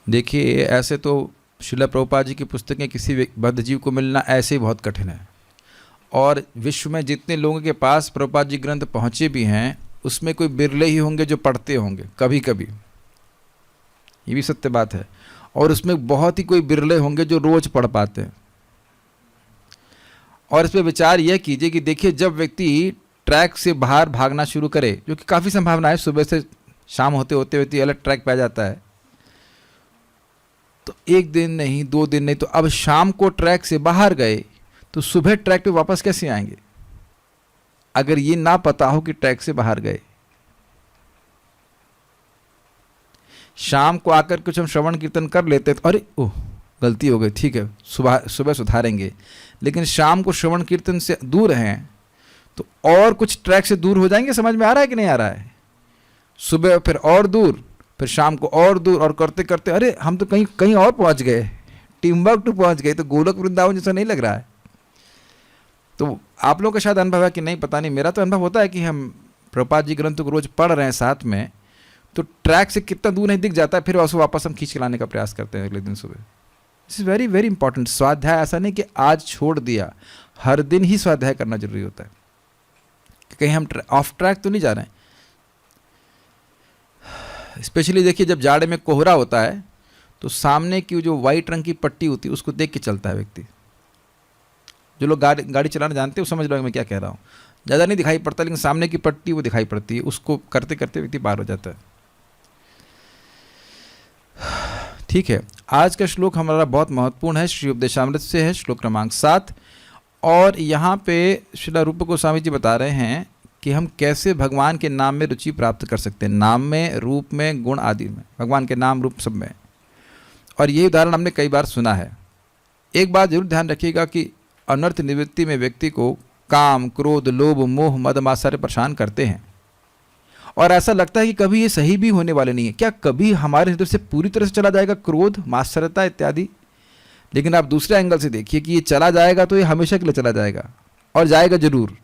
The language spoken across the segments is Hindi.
देखिए, ऐसे तो श्रील प्रभुपाद जी की पुस्तकें किसी बद्धजीव को मिलना ऐसे ही बहुत कठिन है। और विश्व में जितने लोगों के पास प्रभुपाद जी ग्रंथ पहुँचे भी हैं, उसमें कोई बिरले ही होंगे जो पढ़ते होंगे कभी कभी, ये भी सत्य बात है। और उसमें बहुत ही कोई बिरले होंगे जो रोज़ पढ़ पाते हैं। और इस पर विचार यह कीजिए कि देखिए, जब व्यक्ति ट्रैक से बाहर भागना शुरू करे, जो कि काफ़ी संभावना है, सुबह से शाम होते होते व्यक्ति अलग ट्रैक पे आ जाता है, तो एक दिन नहीं, 2 दिन नहीं, तो अब शाम को ट्रैक से बाहर गए तो सुबह ट्रैक पे वापस कैसे आएंगे, अगर ये ना पता हो कि ट्रैक से बाहर गए। शाम को आकर कुछ हम श्रवण कीर्तन कर लेते तो अरे ओह गलती हो गई, ठीक है, सुबह सुधारेंगे। लेकिन शाम को श्रवण कीर्तन से दूर हैं तो और कुछ ट्रैक से दूर हो जाएंगे। समझ में आ रहा है कि नहीं आ रहा है? सुबह फिर और दूर, फिर शाम को और दूर, और करते करते अरे हम तो कहीं कहीं और पहुंच गए, टिम्बकटू पहुंच गए। तो गोलक वृंदावन जैसा नहीं लग रहा है। तो आप लोगों का शायद अनुभव है कि नहीं पता नहीं, मेरा तो अनुभव होता है कि हम प्रभुपाद जी ग्रंथों को रोज पढ़ रहे हैं साथ में, तो ट्रैक से कितना दूर नहीं दिख जाता है, फिर उसको वापस हम खींच के लाने का प्रयास करते हैं अगले दिन सुबह। This is very very important. स्वाध्याय ऐसा नहीं कि आज छोड़ दिया, हर दिन ही स्वाध्याय करना जरूरी होता है। कहीं हम ऑफ ट्रैक तो नहीं जा रहे हैं। स्पेशली देखिए, जब जाड़े में कोहरा होता है तो सामने की जो वाइट रंग की पट्टी होती है उसको देख के चलता है व्यक्ति। जो लोग गाड़ी चलाना जानते हैं वो समझ लो मैं क्या कह रहा हूँ। ज़्यादा नहीं दिखाई पड़ता, लेकिन सामने की पट्टी वो दिखाई पड़ती है, उसको करते करते व्यक्ति पार हो जाता है। ठीक है, आज का श्लोक हमारा बहुत महत्वपूर्ण है, श्री उपदेशामृत से है, श्लोक क्रमांक 7। और यहाँ पे श्रील रूप गोस्वामी जी बता रहे हैं कि हम कैसे भगवान के नाम में रुचि प्राप्त कर सकते हैं, नाम में, रूप में, गुण आदि में, भगवान के नाम रूप सब में। और ये उदाहरण हमने कई बार सुना है। एक बात जरूर ध्यान रखिएगा कि अनर्थ निवृत्ति में व्यक्ति को काम, क्रोध, लोभ, मोह, मद, मात्सर्य परेशान करते हैं, और ऐसा लगता है कि कभी ये सही भी होने वाले नहीं है। क्या कभी हमारे हृदय से पूरी तरह से चला जाएगा क्रोध, मात्सर्यता इत्यादि? लेकिन आप दूसरे एंगल से देखिए कि ये चला जाएगा तो ये हमेशा के लिए चला जाएगा, और जाएगा जरूर।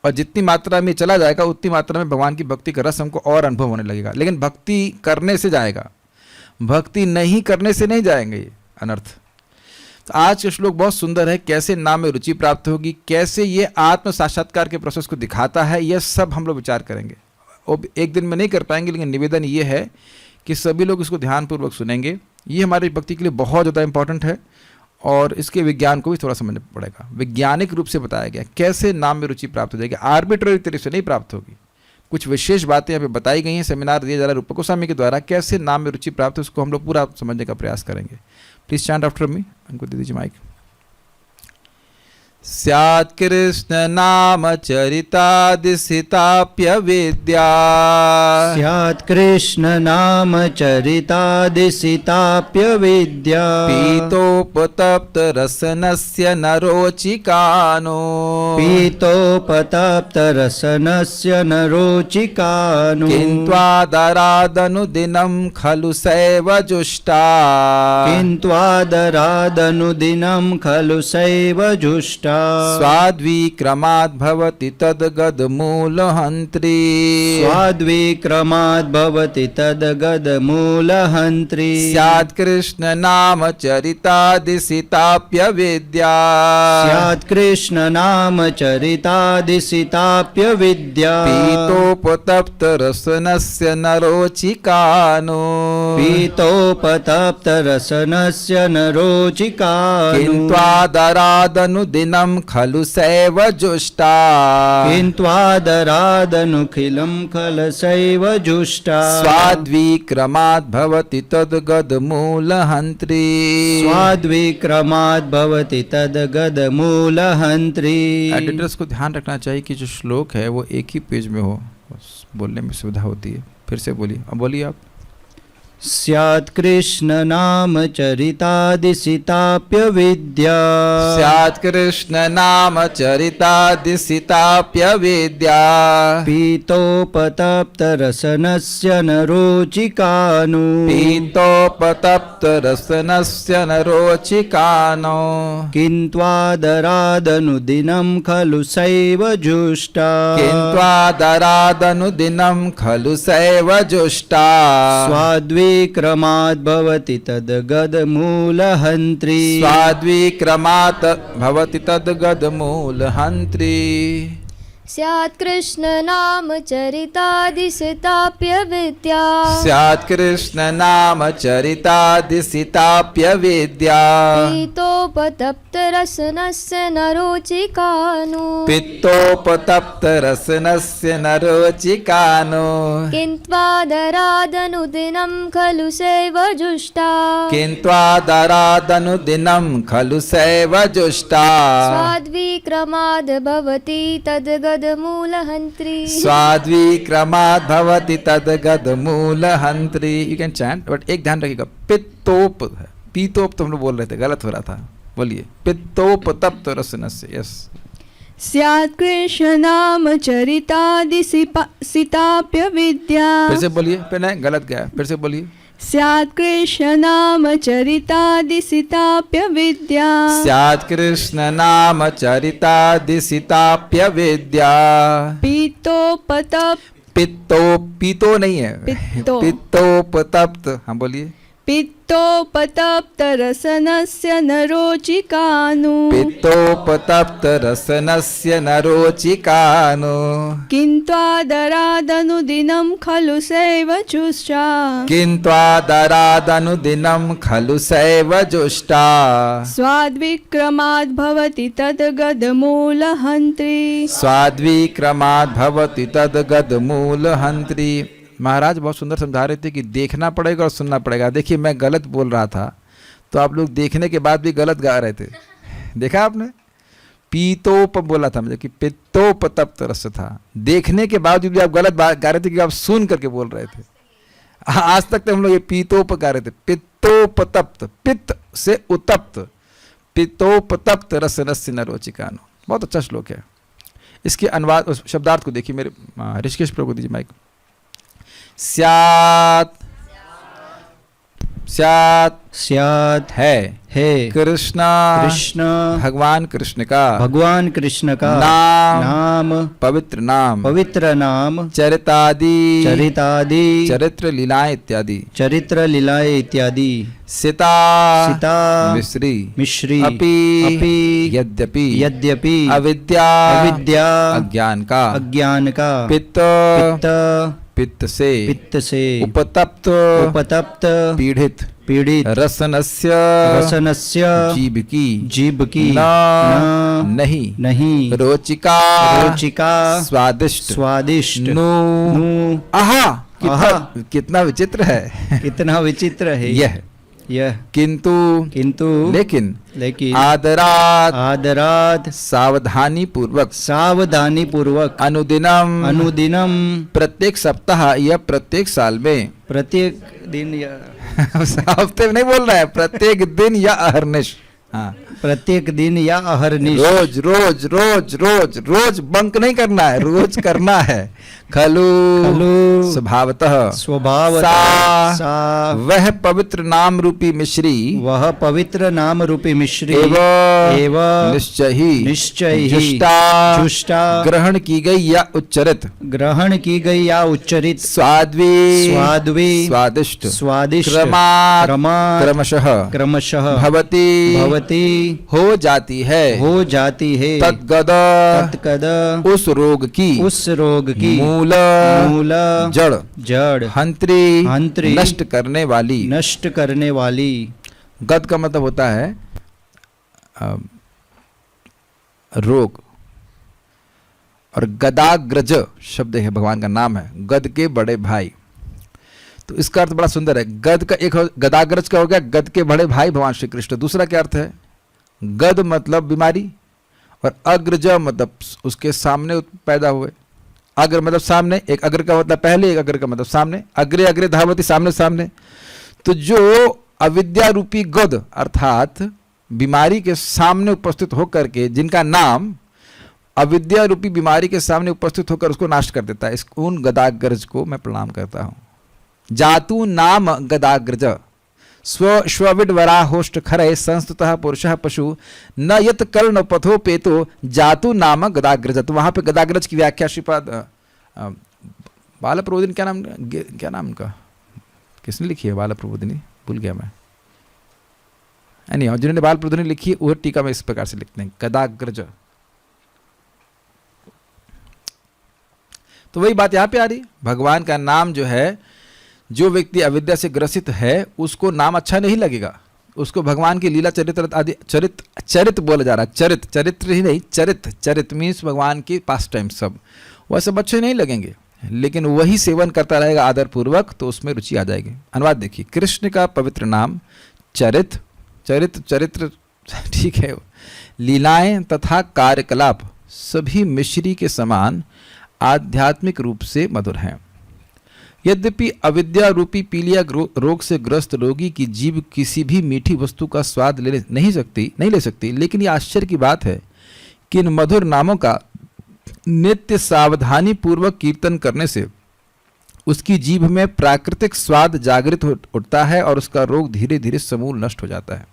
और जितनी मात्रा में चला जाएगा उतनी मात्रा में भगवान की भक्ति का रस हमको और अनुभव होने लगेगा। लेकिन भक्ति करने से जाएगा, भक्ति नहीं करने से नहीं जाएंगे ये अनर्थ। तो आज का श्लोक बहुत सुंदर है, कैसे नाम में रुचि प्राप्त होगी, कैसे ये आत्म साक्षात्कार के प्रोसेस को दिखाता है, यह सब हम लोग विचार करेंगे। और एक दिन में नहीं कर पाएंगे, लेकिन निवेदन ये है कि सभी लोग इसको ध्यानपूर्वक सुनेंगे। ये हमारी भक्ति के लिए बहुत ज़्यादा इंपॉर्टेंट है, और इसके विज्ञान को भी थोड़ा समझना पड़ेगा। वैज्ञानिक रूप से बताया गया कैसे नाम में रुचि प्राप्त हो जाएगी, आर्बिट्ररी तरीके से नहीं प्राप्त होगी। कुछ विशेष बातें यहाँ पे बताई गई हैं, सेमिनार दिया जा रहा है रूप गोस्वामी के द्वारा, कैसे नाम में रुचि प्राप्त है उसको हम लोग पूरा समझने का प्रयास करेंगे। प्लीज चैंट आफ्टर मी, उनको दे दीजिए माइक। स्यात् कृष्ण नाम चरितादिसिताप्य विद्या, स्यात् कृष्ण नाम चरितादिसिताप्य विद्या, पीतोपतप्त रसनस्य नरोचिकानो, पीतोपतप्त रसनस्य नरोचिकानो, किन्त्वादरादनुदिनं खलु सैव जुष्टा, किन्त्वादरादनुदिनं खलु सैव जुष्टा, स्वाद्विक्रमाद् भवति तद्गदमूलहन्त्री, स्वाद्विक्रमाद् भवति तद्गदमूलहन्त्री, स्यात् कृष्ण नाम चरितादिसिताप्य विद्या, स्यात् कृष्ण नाम चरितादिसिताप्य विद्या, पीतोपतप्त रसनस्य नरोचिकानो, पीतोपतप्त रसनस्य नरोचिकानो, किन्त्वादरादनुदिनं खलु सैव जुष्टा, किन्त्वादरादनुखिलं खलसैव जुष्टा, स्वाद्विक्रमाद् भवति तद्गदमूलहन्त्री, स्वाद्विक्रमाद् भवति तद्गदमूलहन्त्री। एडिटर्स को ध्यान रखना चाहिए कि जो श्लोक है वो एक ही पेज में हो, बोलने में सुविधा होती है। फिर से बोलिए, अब बोलिए आप। स्यात् कृष्ण नाम चरितादिसिताप्य विद्या, स्यात् कृष्ण नाम चरितादिसिताप्य विद्या, पीतोपतप्त रसनस्य नरोचिकानो, पीतोपतप्त रसनस्य नरोचिकानो, किन्त्वादरादनुदिनं खलु सैव जुष्टा, किन्त्वादरादनुदिनं खलु सैव जुष्टा, स्वाद्विक्रमाद् स्वाद्विक्रमाद् भवति तद्गदमूलहन्त्री स्वाद्विक्रमात् भवति तद्गदमूलहन्त्री स्यात् कृष्ण नाम चरितादिसिताप्य विद्या स्यात् कृष्ण नाम चरितादिसिताप्य विद्या पीतोपतप्त रसनस्य न रोचिकानु पित्तोपतप्त रसनस्य न रोचिकानो किन्त्वादरादनुदिनं खलु सैव जुष्टा किन्त्वादरादनुदिनं खलु सैव जुष्टा स्वाद्विक्रमाद् भवति तद्गदमूलहन्त्री स्वाद्विक्रमाद् भवति तद्गदमूलहन्त्री। यू कैन चैंट बट एक ध्यान रखिएगा, पित्तोप है, पीतोप तो हम लोग बोल रहे थे, गलत हो रहा था, बोलिए पित्तोपतप्त रसनस्य। यस स्यात् कृष्ण नाम चरितादिसिताप्य विद्या फिर से बोलिए, फिर नहीं गलत गया, फिर से बोलिए। स्यात् कृष्ण नाम चरितादिसिताप्य विद्या स्यात् कृष्ण नाम चरितादिसिताप्य विद्या पीतोपतप्त पीतो नहीं है, पित्तो। पित्तोपतप्त। हाँ बोलिए, पित्तोपतप्त रसनस्य न रोचिकानु पित्तोपतप्त रसनस्य न रोचिकानो किन्त्वादरादनुदिनं खलु सैव जुष्टा किन्त्वादरादनुदिनं खलु सैव जुष्टा स्वाद्विक्रमाद् भवति तद्गदमूलहन्त्री स्वाद्विक्रमाद् भवति तद्गदमूलहन्त्री। महाराज बहुत सुंदर समझा रहे थे कि देखना पड़ेगा और सुनना पड़ेगा। देखिए मैं गलत बोल रहा था तो आप लोग देखने के बाद भी गलत गा रहे थे, देखा आपने, पीतोप बोला था मुझे कि पित्तोपतप्त रस था, देखने के बाद भी आप गलत गा रहे थे कि आप सुन करके बोल रहे थे। आज तक तो हम लोग ये पीतोप गा रहे थे, पित्तोपतप्त, पित्त से उत्तप्त, पित्तोपतप्त रस नस्य न रोचिकानो। बहुत अच्छा श्लोक है। इसके अनुवाद शब्दार्थ को देखिए मेरे ऋषिकेश प्रभु को दीजिए माइक। स्यात् स्यात् स्यात् है कृष्ण भगवान कृष्ण का नाम पवित्र नाम चरितादि चरित्र लीलाएं इत्यादि सीता मिश्री अपि यद्यपि अविद्या अज्ञान का पित्त से उपतप्त पीड़ित रसनस्य जीव की नहीं रोचिका स्वादिष्ट नु आहा कितना विचित्र है यह किंतु लेकिन आदरात सावधानी पूर्वक अनुदिनम प्रत्येक सप्ताह या प्रत्येक साल में प्रत्येक दिन या हफ्ते में नहीं बोल रहा है, प्रत्येक दिन या अहर्निश। हाँ प्रत्येक दिन या अहर्निश, रोज बंक नहीं करना है, रोज करना है। खलु स्वभावतः सा वह पवित्र नाम रूपी मिश्री एव निश्चय ही जुष्टा ग्रहण की गई या उच्चरित स्वादिष्ट क्रमशः भवती हो जाती है तद्गद उस रोग की मूल जड़ हंत्री नष्ट करने वाली। गद का मतलब होता है रोग, और गदाग्रज शब्द है भगवान का नाम है, गद के बड़े भाई। तो इसका अर्थ बड़ा सुंदर है। गद का एक गदाग्रज का हो गया गद के बड़े भाई भगवान श्री कृष्ण। दूसरा क्या अर्थ है? गद मतलब बीमारी और अग्रज मतलब उसके सामने पैदा हुए। अग्र मतलब सामने, एक अग्र का मतलब पहले, एक अग्र का मतलब सामने। अग्रे धावती, सामने। तो जो अविद्या रूपी गद अर्थात बीमारी के सामने उपस्थित होकर के, जिनका नाम अविद्या रूपी बीमारी के सामने उपस्थित होकर उसको नाश कर देता है, उन गदाग्रज को मैं प्रणाम करता हूं। जातु नाम गदाग्रज स्वविड वराहोष्ट खरय संस्तुतः पुरुषः पशु न यत कर्ण पथो पेतो जातु नाम गदाग्रज। तो वहां पे गदाग्रज की व्याख्या श्रीपाद बालप्रबोधिनी क्या नाम उनका, किसने लिखी है? बाल प्रबोधिनी, भूल गया मैं। नहीं, और जिन्होंने बाल प्रबोधिनी लिखी है वो टीका में इस प्रकार से लिखते हैं, गदाग्रज। तो वही बात यहाँ पे आ रही, भगवान का नाम जो है, जो व्यक्ति अविद्या से ग्रसित है उसको नाम अच्छा नहीं लगेगा, उसको भगवान की लीला चरित्र आदि, चरित बोला जा रहा है, चरित्र ही नहीं, चरित मीन्स भगवान के पास टाइम, सब वह सब अच्छे नहीं लगेंगे, लेकिन वही सेवन करता रहेगा आदर पूर्वक, तो उसमें रुचि आ जाएगी। अनुवाद देखिए, कृष्ण का पवित्र नाम चरित्र ठीक है, लीलाएं तथा कार्यकलाप सभी मिश्री के समान आध्यात्मिक रूप से मधुर हैं। यद्यपि अविद्या रूपी पीलिया रोग से ग्रस्त रोगी की जीभ किसी भी मीठी वस्तु का स्वाद नहीं ले सकती, लेकिन यह आश्चर्य की बात है कि इन मधुर नामों का नित्य सावधानी पूर्वक कीर्तन करने से उसकी जीभ में प्राकृतिक स्वाद जागृत उठता है और उसका रोग धीरे धीरे समूल नष्ट हो जाता है।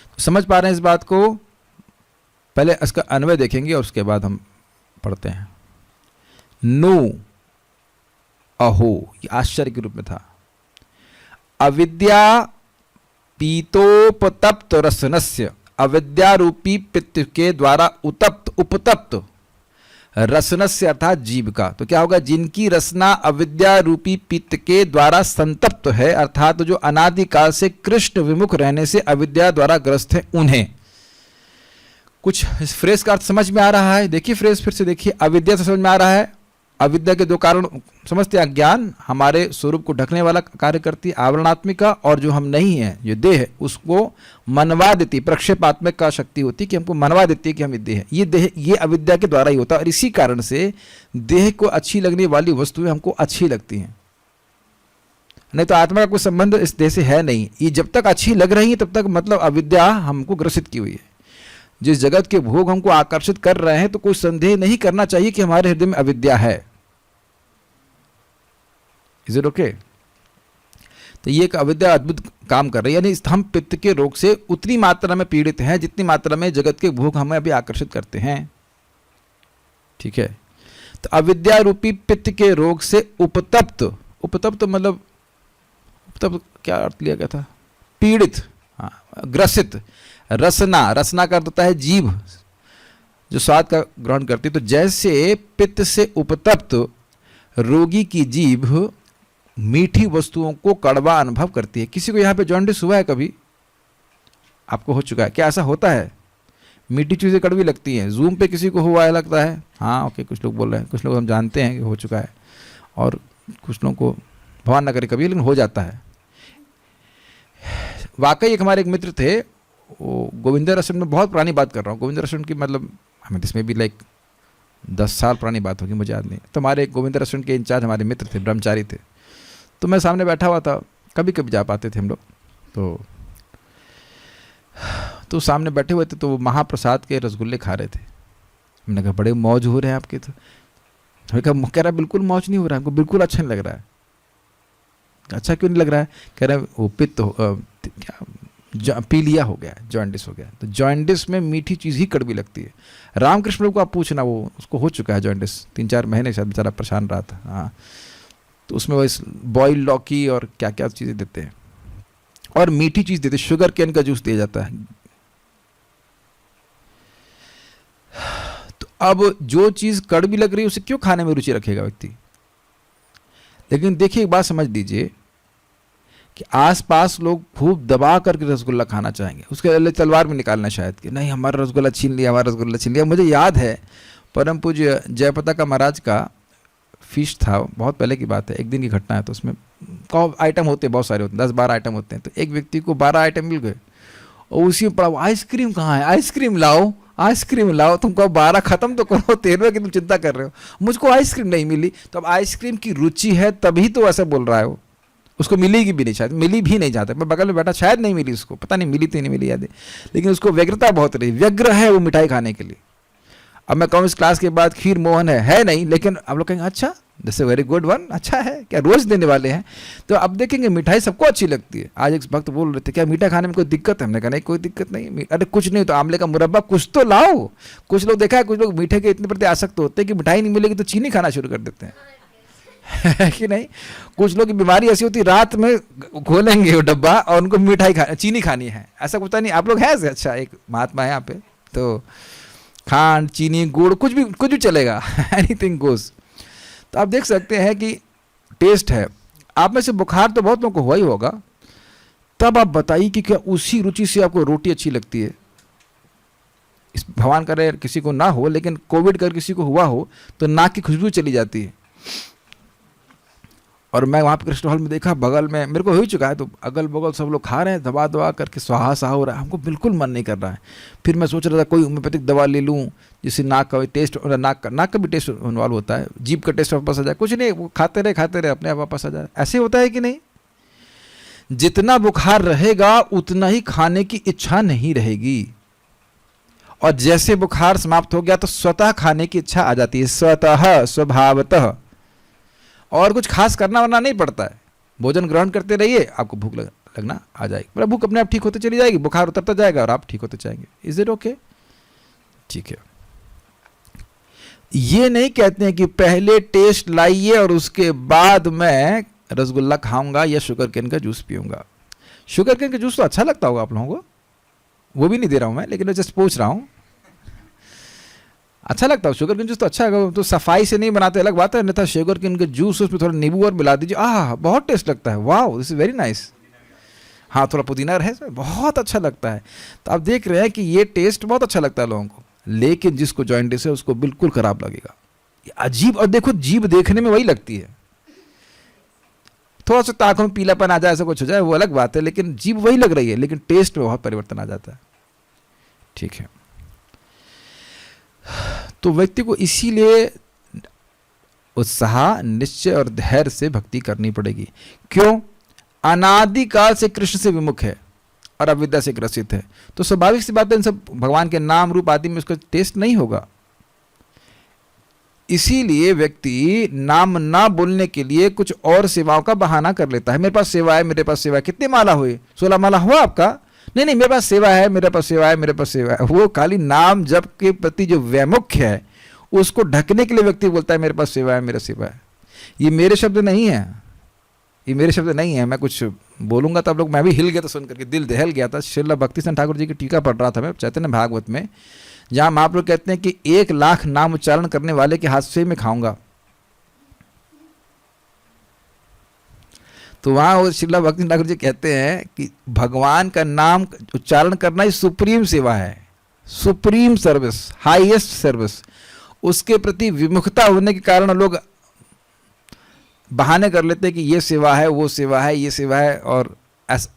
तो समझ पा रहे हैं इस बात को? पहले इसका अन्वय देखेंगे और उसके बाद हम पढ़ते हैं। नो अहो, ये आश्चर्य के रूप में था। अविद्या पीतोपतप्त रसनस्य, अविद्या रूपी पित्त के द्वारा उपतप्त रसनस्य अर्थात जीव का। तो क्या होगा? जिनकी रसना अविद्या रूपी पित्त के द्वारा संतप्त है, अर्थात जो अनादिकाल से कृष्ण विमुख रहने से अविद्या द्वारा ग्रस्त है, उन्हें। कुछ इस फ्रेज का अर्थ समझ में आ रहा है? देखिए फ्रेज फिर से देखिए। अविद्या से समझ में आ रहा है, अविद्या के दो कारण समझते हैं। अज्ञान हमारे स्वरूप को ढकने वाला कार्य करती है, आवरणात्मिका, और जो हम नहीं हैं, जो देह है, उसको मनवा देती, प्रक्षेपात्मक का शक्ति होती है कि हमको मनवा देती है कि हम ये देह है। ये देह, ये अविद्या के द्वारा ही होता है, और इसी कारण से देह को अच्छी लगने वाली वस्तुएं हमको अच्छी लगती हैं। नहीं तो आत्मा का कोई संबंध इस देह से है नहीं। ये जब तक अच्छी लग रही है तब तक मतलब अविद्या हमको ग्रसित की हुई है। जिस जगत के भोग हमको आकर्षित कर रहे हैं, तो कोई संदेह नहीं करना चाहिए कि हमारे हृदय में अविद्या है। Is it okay? तो ये एक अविद्या अद्भुत काम कर रही है, यानी हम पित्त के रोग से उतनी मात्रा में पीड़ित हैं जितनी मात्रा में जगत के भोग हमें अभी आकर्षित करते हैं। ठीक है? तो अविद्या रूपी पित्त के रोग से उपतप्त मतलब उपतप्त क्या अर्थ लिया गया था? पीड़ित, हाँ, ग्रसित। रसना का अर्थ होता है जीभ, जो स्वाद का ग्रहण करती है। तो जैसे पित्त से उपतप्त रोगी की जीभ मीठी वस्तुओं को कड़वा अनुभव करती है। किसी को यहाँ पे जॉन्डिस हुआ है कभी? आपको हो चुका है क्या? ऐसा होता है, मीठी चीज़ें कड़वी लगती हैं। जूम पे किसी को हुआ है लगता है? हाँ, ओके, कुछ लोग बोल रहे हैं, कुछ लोग हम जानते हैं कि हो चुका है, और कुछ लोगों को भगवान न करे कभी, लेकिन हो जाता है। वाकई एक हमारे एक मित्र थे, वो गोविंद रेस्टोरेंट में, बहुत पुरानी बात कर रहा हूँ, गोविंद रेस्टोरेंट की मतलब हमें इसमें भी लाइक 10 साल पुरानी बात होगी, मुझे याद नहीं। तो हमारे एक गोविंद रेस्टोरेंट के इंचार्ज हमारे मित्र थे, ब्रह्मचारी थे। तो मैं सामने बैठा हुआ था, कभी कभी जा पाते थे हम लोग। तो सामने बैठे हुए थे, तो वो महाप्रसाद के रसगुल्ले खा रहे थे। हमने कहा बड़े मौज हो रहे हैं आपके। तो हमने कहा, कह रहा बिल्कुल मौज नहीं हो रहा है, हमको बिल्कुल अच्छा नहीं लग रहा है। अच्छा क्यों नहीं लग रहा है? कह रहा है वो पित्त क्या पीलिया हो गया, जॉन्डिस हो गया। तो जॉन्डिस में मीठी चीज़ ही कड़वी लगती है। रामकृष्ण लोग को आप पूछना, वो उसको हो चुका है जॉन्डिस, 3-4 महीने शायद बेचारा परेशान रहा था। हाँ, तो उसमें वो बॉइल लौकी और क्या क्या चीज़ें देते हैं, और मीठी चीज़ देते, शुगर केन का जूस दिया जाता है। तो अब जो चीज़ कड़वी लग रही है उसे क्यों खाने में रुचि रखेगा व्यक्ति? लेकिन देखिए एक बात समझ लीजिए कि आसपास लोग खूब दबा करके रसगुल्ला खाना चाहेंगे, उसके लिए तलवार में निकालना शायद कि नहीं हमारा रसगुल्ला छीन लिया, हमारा रसगुल्ला छीन लिया। मुझे याद है परम पूज्य जयप्रदा का महाराज का फीस था, बहुत पहले की बात है, एक दिन की घटना है। तो उसमें आइटम होते हैं, बहुत सारे होते हैं, 10-12 आइटम होते हैं। तो एक व्यक्ति को 12 आइटम मिल गए, और उसी में पड़ा आइसक्रीम कहाँ है, आइसक्रीम लाओ, तुमको 12 खत्म तो करो, 13वें की तुम चिंता कर रहे हो, मुझको आइसक्रीम नहीं मिली। तो अब आइसक्रीम की रुचि है तभी तो ऐसा बोल रहा है वो, उसको मिलेगी भी नहीं, शायद मिली भी नहीं जाता। मैं बगल में बैठा, शायद नहीं मिली उसको, पता नहीं मिली तो नहीं मिली याद है, लेकिन उसको व्यग्रता बहुत रही, व्यग्र है वो मिठाई खाने के लिए। अब मैं कहूँ इस क्लास के बाद खीर मोहन है नहीं, लेकिन आप लोग कहेंगे अच्छा this a very good one, अच्छा है क्या, रोज देने वाले हैं। तो अब देखेंगे मिठाई सबको अच्छी लगती है। आज एक भक्त बोल रहे थे क्या मीठा खाने में कोई दिक्कत है? हमने कहा नहीं कोई दिक्कत नहीं। अरे कुछ नहीं तो आंवले का मुरब्बा कुछ तो लाओ। कुछ लोग देखा है, कुछ लोग मीठे के इतने प्रति आसक्त होते हैं कि मिठाई नहीं मिलेगी तो चीनी खाना शुरू कर देते हैं, है कि नहीं? कुछ लोग की बीमारी ऐसी होती है, रात में खोलेंगे वो डब्बा और उनको मिठाई चीनी खानी है, ऐसा कुछ नहीं। आप लोग हैं ऐसे? अच्छा, एक महात्मा है यहाँ पे, तो खांड, चीनी, गुड़, कुछ भी चलेगा, एनीथिंग गोज। तो आप देख सकते हैं कि टेस्ट है। आप में से बुखार तो बहुत लोगों को हुआ ही होगा, तब आप बताइए कि क्या उसी रुचि से आपको रोटी अच्छी लगती है? इस भगवान करे किसी को ना हो, लेकिन कोविड कर किसी को हुआ हो तो नाक की खुशबू चली जाती है। और मैं वहाँ पे कृष्ण हॉल में देखा, बगल में मेरे को हो ही चुका है, तो अगल बगल सब लोग खा रहे हैं, दबा दबा करके स्वाहा सहा हो रहा है, हमको बिल्कुल मन नहीं कर रहा है। फिर मैं सोच रहा था कोई होम्योपैथिक दवा ले लूँ जिससे नाक का टेस्ट, नाक का भी टेस्ट इन्वॉल्व होता है, जीभ का टेस्ट वापस आ जाए। कुछ नहीं, वो खाते रहे अपने आप वापस आ जाए। ऐसे होता है कि नहीं? जितना बुखार रहेगा उतना ही खाने की इच्छा नहीं रहेगी, और जैसे बुखार समाप्त हो गया तो स्वतः खाने की इच्छा आ जाती है, स्वतः, स्वभावतः। और कुछ खास करना वरना नहीं पड़ता है, भोजन ग्रहण करते रहिए, आपको भूख लगना आ जाएगी, मतलब भूख अपने आप ठीक होते चली जाएगी, बुखार उतरता जाएगा और आप ठीक होते जाएंगे। Is it okay? ठीक है। ये नहीं कहते हैं कि पहले टेस्ट लाइए और उसके बाद मैं रसगुल्ला खाऊंगा या शुगर केन का जूस पीऊंगा। शुगर केन का जूस तो अच्छा लगता होगा आप लोगों को, वो भी नहीं दे रहा हूं मैं, लेकिन मैं जस्ट पूछ रहा हूं, अच्छा लगता है शुगर केन जूस तो अच्छा है। तो सफाई से नहीं बनाते अलग बात है, अन्यथा शुगर केन के जूस उसमें थोड़ा नींबू और मिला दीजिए, बहुत टेस्ट लगता है, वाह दिस इज वेरी नाइस। हाँ, थोड़ा पुदीना रहे इसमें, बहुत अच्छा लगता है। तो आप देख रहे हैं कि ये टेस्ट बहुत अच्छा लगता है लोगों को, लेकिन जिसको जॉइंटिस है उसको बिल्कुल खराब लगेगा, अजीब। और देखो, जीभ देखने में वही लगती है, थोड़ा सा आंखों में पीलापन आ जाए, ऐसा कुछ हो जाए वो अलग बात है, लेकिन जीभ वही लग रही है, लेकिन टेस्ट में बहुत परिवर्तन आ जाता है। ठीक है, तो व्यक्ति को इसीलिए उत्साह, निश्चय और धैर्य से भक्ति करनी पड़ेगी। क्यों? अनादिकाल से कृष्ण से विमुख है और अविद्या से ग्रसित है, तो स्वाभाविक सी बात है इन सब भगवान के नाम रूप आदि में उसका टेस्ट नहीं होगा। इसीलिए व्यक्ति नाम ना बोलने के लिए कुछ और सेवाओं का बहाना कर लेता है। मेरे पास सेवा है, मेरे पास सेवा है। कितनी माला हुई? 16 माला हुआ आपका? नहीं, मेरे पास सेवा है, मेरे पास सेवा है, मेरे पास सेवा है। वो खाली नाम जप के प्रति जो वैमुख्य है उसको ढकने के लिए व्यक्ति बोलता है मेरे पास सेवा है, मेरा सेवा है। ये मेरे शब्द नहीं है, ये मेरे शब्द नहीं है। मैं कुछ बोलूंगा तो आप लोग, मैं भी हिल गया था सुन करके, दिल दहल गया था। श्रील भक्तिसिंह ठाकुर जी की टीका पढ़ रहा था मैं चैतन्य भागवत में, जहां महाप्रभु कहते हैं कि 1 लाख नाम उच्चारण करने वाले के हाथ से मैं खाऊंगा। तो वहां वो श्रील भक्तिसिंह ठाकुर जी कहते हैं कि भगवान का नाम उच्चारण करना ही सुप्रीम सेवा है, सुप्रीम सर्विस, हाईएस्ट सर्विस। उसके प्रति विमुखता होने के कारण लोग बहाने कर लेते हैं कि ये सेवा है, वो सेवा है, ये सेवा है, और ऐसा।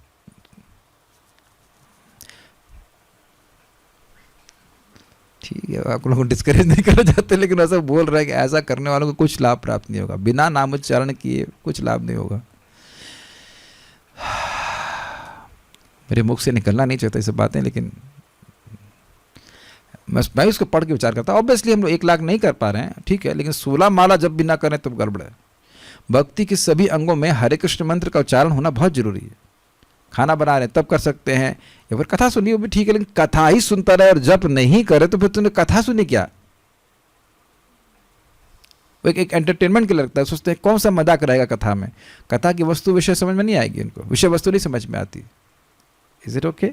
ठीक है, आप लोगों को डिस्करेज नहीं करना चाहते, लेकिन ऐसा बोल रहे हैं कि ऐसा करने वालों को कुछ लाभ प्राप्त नहीं होगा, बिना नाम उच्चारण किए कुछ लाभ नहीं होगा। मेरे मुख से निकलना नहीं चाहता ये सब बातें, लेकिन मैं उसको पढ़ के विचार करता हूँ। ऑब्वियसली हम लोग 1 लाख नहीं कर पा रहे हैं, ठीक है, लेकिन 16 माला जब भी ना करें तब गड़बड़ है। भक्ति के सभी अंगों में हरे कृष्ण मंत्र का उच्चारण होना बहुत जरूरी है। खाना बना रहे हैं तब कर सकते हैं, या फिर कथा सुनिए वो भी ठीक है, लेकिन कथा ही सुनता रहे और जप नहीं करे तो फिर तुमने कथा सुनी क्या? वो एक एंटरटेनमेंट के लिए लगता है, सोचते हैं कौन सा मजाक रहेगा कथा में। कथा की वस्तु विषय समझ में नहीं आएगी, उनको विषय वस्तु नहीं समझ में आती। Is it okay?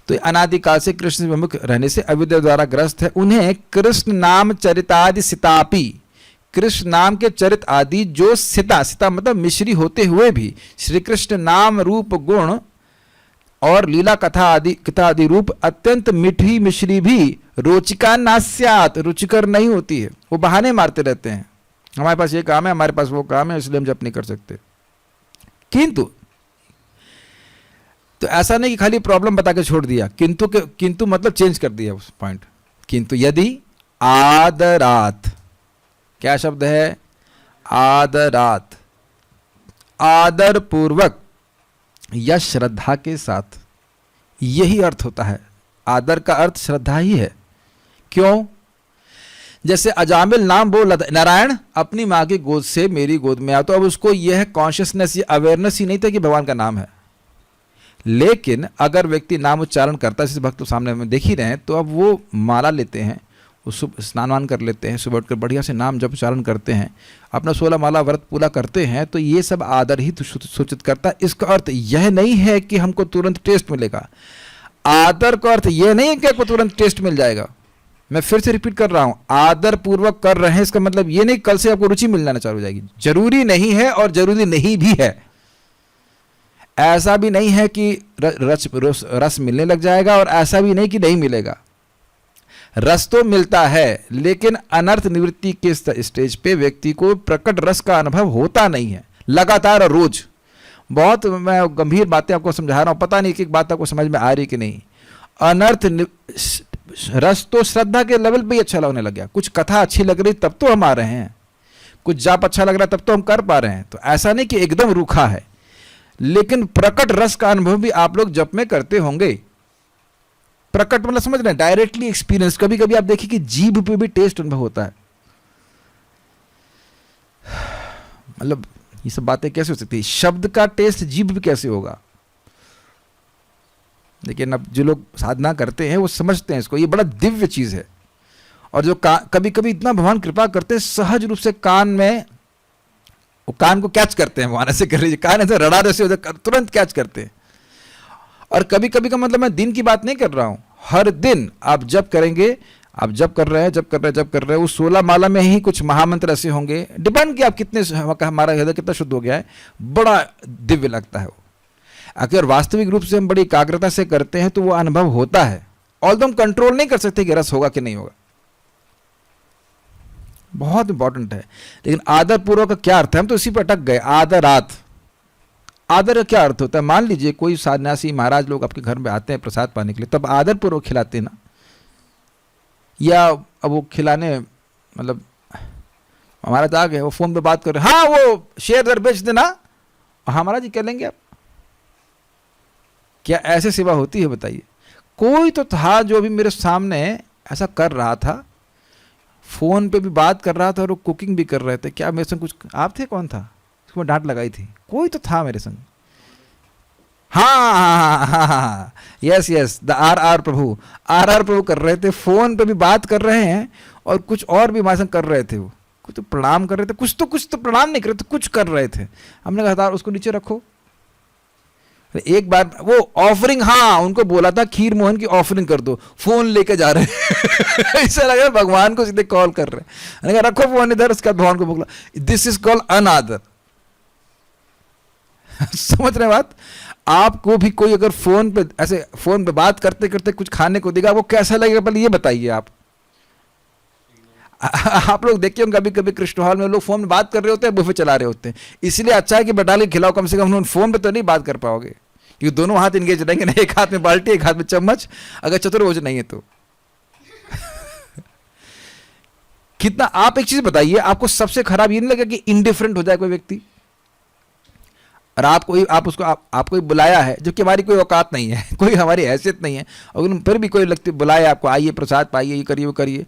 तो अनादिकाल से कृष्ण से विमुख रहने से अविद्या द्वारा ग्रस्त है। उन्हें कृष्ण नाम चरितादि सितापि, कृष्ण नाम के चरित आदि जो सिता मतलब मिश्री होते हुए भी श्री कृष्ण नाम रूप गुण और लीला कथा आदि रूप अत्यंत मीठी मिश्री भी रोचिका नास्यात, रुचिकर नहीं होती है। वो बहाने मारते रहते हैं, हमारे पास ये काम है, हमारे पास वो काम है, इसलिए हम जप नहीं कर सकते। किंतु तो ऐसा नहीं कि खाली प्रॉब्लम बता के छोड़ दिया, किंतु मतलब चेंज कर दिया उस पॉइंट। किंतु यदि आदरात, क्या शब्द है? आदरात, आदर पूर्वक या श्रद्धा के साथ, यही अर्थ होता है। आदर का अर्थ श्रद्धा ही है। क्यों? जैसे अजामिल नाम बोल रहा था, नारायण अपनी माँ की गोद से मेरी गोद में आ, तो अब उसको यह कॉन्शियसनेस, ये अवेयरनेस ही नहीं था कि भगवान का नाम है। लेकिन अगर व्यक्ति नाम उच्चारण करता है, जैसे भक्त सामने में देख ही रहे हैं, तो अब वो माला लेते हैं, वो स्नान वान कर लेते हैं, सुबह उठकर बढ़िया से नाम जप उच्चारण करते हैं, अपना 16 माला व्रत पूरा करते हैं, तो ये सब आदर ही सूचित करता है। इसका अर्थ यह नहीं है कि हमको तुरंत टेस्ट मिलेगा। आदर का अर्थ यह नहीं है कि आपको तुरंत टेस्ट मिल जाएगा। मैं फिर से रिपीट कर रहा हूं, आदर पूर्वक कर रहे हैं इसका मतलब ये नहीं कल से आपको रुचि मिल जाना चालू हो जाएगी। जरूरी नहीं है और जरूरी नहीं भी है। ऐसा भी नहीं है कि रस मिलने लग जाएगा और ऐसा भी नहीं कि नहीं मिलेगा। रस तो मिलता है, लेकिन अनर्थ निवृत्ति के स्टेज पे व्यक्ति को प्रकट रस का अनुभव होता नहीं है लगातार और रोज। बहुत मैं गंभीर बातें आपको समझा रहा हूं, पता नहीं कि एक बात आपको समझ में आ रही कि नहीं। अनर्थ रस तो श्रद्धा के लेवल पे ही अच्छा लगने लग गया। कुछ कथा अच्छी लग रही तब तो हम आ रहे हैं, कुछ जाप अच्छा लग रहा है तब तो हम कर पा रहे हैं। तो ऐसा नहीं कि एकदम रूखा है, लेकिन प्रकट रस का अनुभव भी आप लोग जप में करते होंगे। प्रकट मतलब समझ रहे हैं, डायरेक्टली एक्सपीरियंस। कभी कभी आप देखिए कि जीभ पे भी टेस्ट अनुभव होता है। मतलब ये सब बातें कैसे हो सकती है? शब्द का टेस्ट जीभ पे कैसे होगा? लेकिन अब जो लोग साधना करते हैं वो समझते हैं इसको, ये बड़ा दिव्य चीज है। और जो कभी कभी इतना भगवान कृपा करते हैं, सहज रूप से कान में वो कान को कैच करते हैं। भगवान ऐसे कर लीजिए, कान ऐसे रड़ा जैसे होता है, तुरंत कैच करते हैं। और कभी कभी का मतलब मैं दिन की बात नहीं कर रहा हूं, हर दिन आप जप करेंगे, आप जप कर रहे हैं, उस 16 माला में ही कुछ महामंत्र ऐसे होंगे, डिपेंड कि आप कितने, हमारा हृदय कितना शुद्ध हो गया है, बड़ा दिव्य लगता है वो। अगर वास्तविक रूप से हम बड़ी एकाग्रता से करते हैं तो वो अनुभव होता है। ऑल्दो हम कंट्रोल नहीं कर सकते कि रस होगा कि नहीं होगा, बहुत इंपॉर्टेंट है। लेकिन आदर पूर्वक का क्या अर्थ है? हम तो इसी पर अटक गए। आदरात, आदर का क्या अर्थ होता है? मान लीजिए कोई सन्यासी महाराज लोग आपके घर में आते हैं प्रसाद पाने के लिए, तब आदर पूर्वक खिलाते हैं ना, या अब वो खिलाने मतलब महाराज आ गए, वो फोन पे बात कर रहे हैं, हाँ वो शेयर दर बेच देना, हाँ महाराज जी कह लेंगे आप। क्या ऐसे सेवा होती है बताइए? कोई तो था जो अभी मेरे सामने ऐसा कर रहा था, फोन पे भी बात कर रहा था और वो कुकिंग भी कर रहे थे। क्या मेरे संग कुछ आप थे? कौन था? उसको डांट लगाई थी, कोई तो था मेरे संग। हाँ, यस, द आर प्रभु कर रहे थे, फोन पे भी बात कर रहे हैं और कुछ और भी हमारे संग कर रहे थे। वो कुछ तो प्रणाम कर रहे थे, कुछ तो प्रणाम नहीं कर रहे थे, कुछ कर रहे थे। हमने कहा उसको नीचे रखो। एक बार वो ऑफरिंग, हाँ उनको बोला था खीर मोहन की ऑफरिंग कर दो, फोन लेके जा रहे हैं। ऐसा लग रहा है भगवान को सीधे कॉल कर रहे हैं। मैंने कहा रखो फोन इधर, उसके बाद भगवान को बोला, दिस इज कॉल्ड अनादर। समझ रहे बात? आपको भी कोई अगर फोन पे ऐसे फोन पे बात करते करते कुछ खाने को देगा, वो कैसा लगेगा पहले ये बताइए आप। आप लोग देखिए कभी कभी कृष्ण हॉल में लोग फोन में बात कर रहे होते हैं, बुफे चला रहे होते हैं। इसलिए अच्छा है कि बैठा के खिलाओ, कम से कम फोन पे तो नहीं बात कर पाओगे, क्योंकि दोनों हाथ इंगेज रहेंगे ना, एक हाथ में बाल्टी एक हाथ में चम्मच, अगर चतुर्भुज नहीं है तो। कितना आप एक चीज बताइए, आपको सबसे खराब ये नहीं लगा कि इनडिफरेंट हो जाए कोई व्यक्ति? और आपको बुलाया है जो कि हमारी कोई औकात नहीं है, कोई हमारी हैसियत नहीं है, और फिर भी कोई लगती बुलाया आपको, आइए प्रसाद पाइए, ये करिए वो करिए,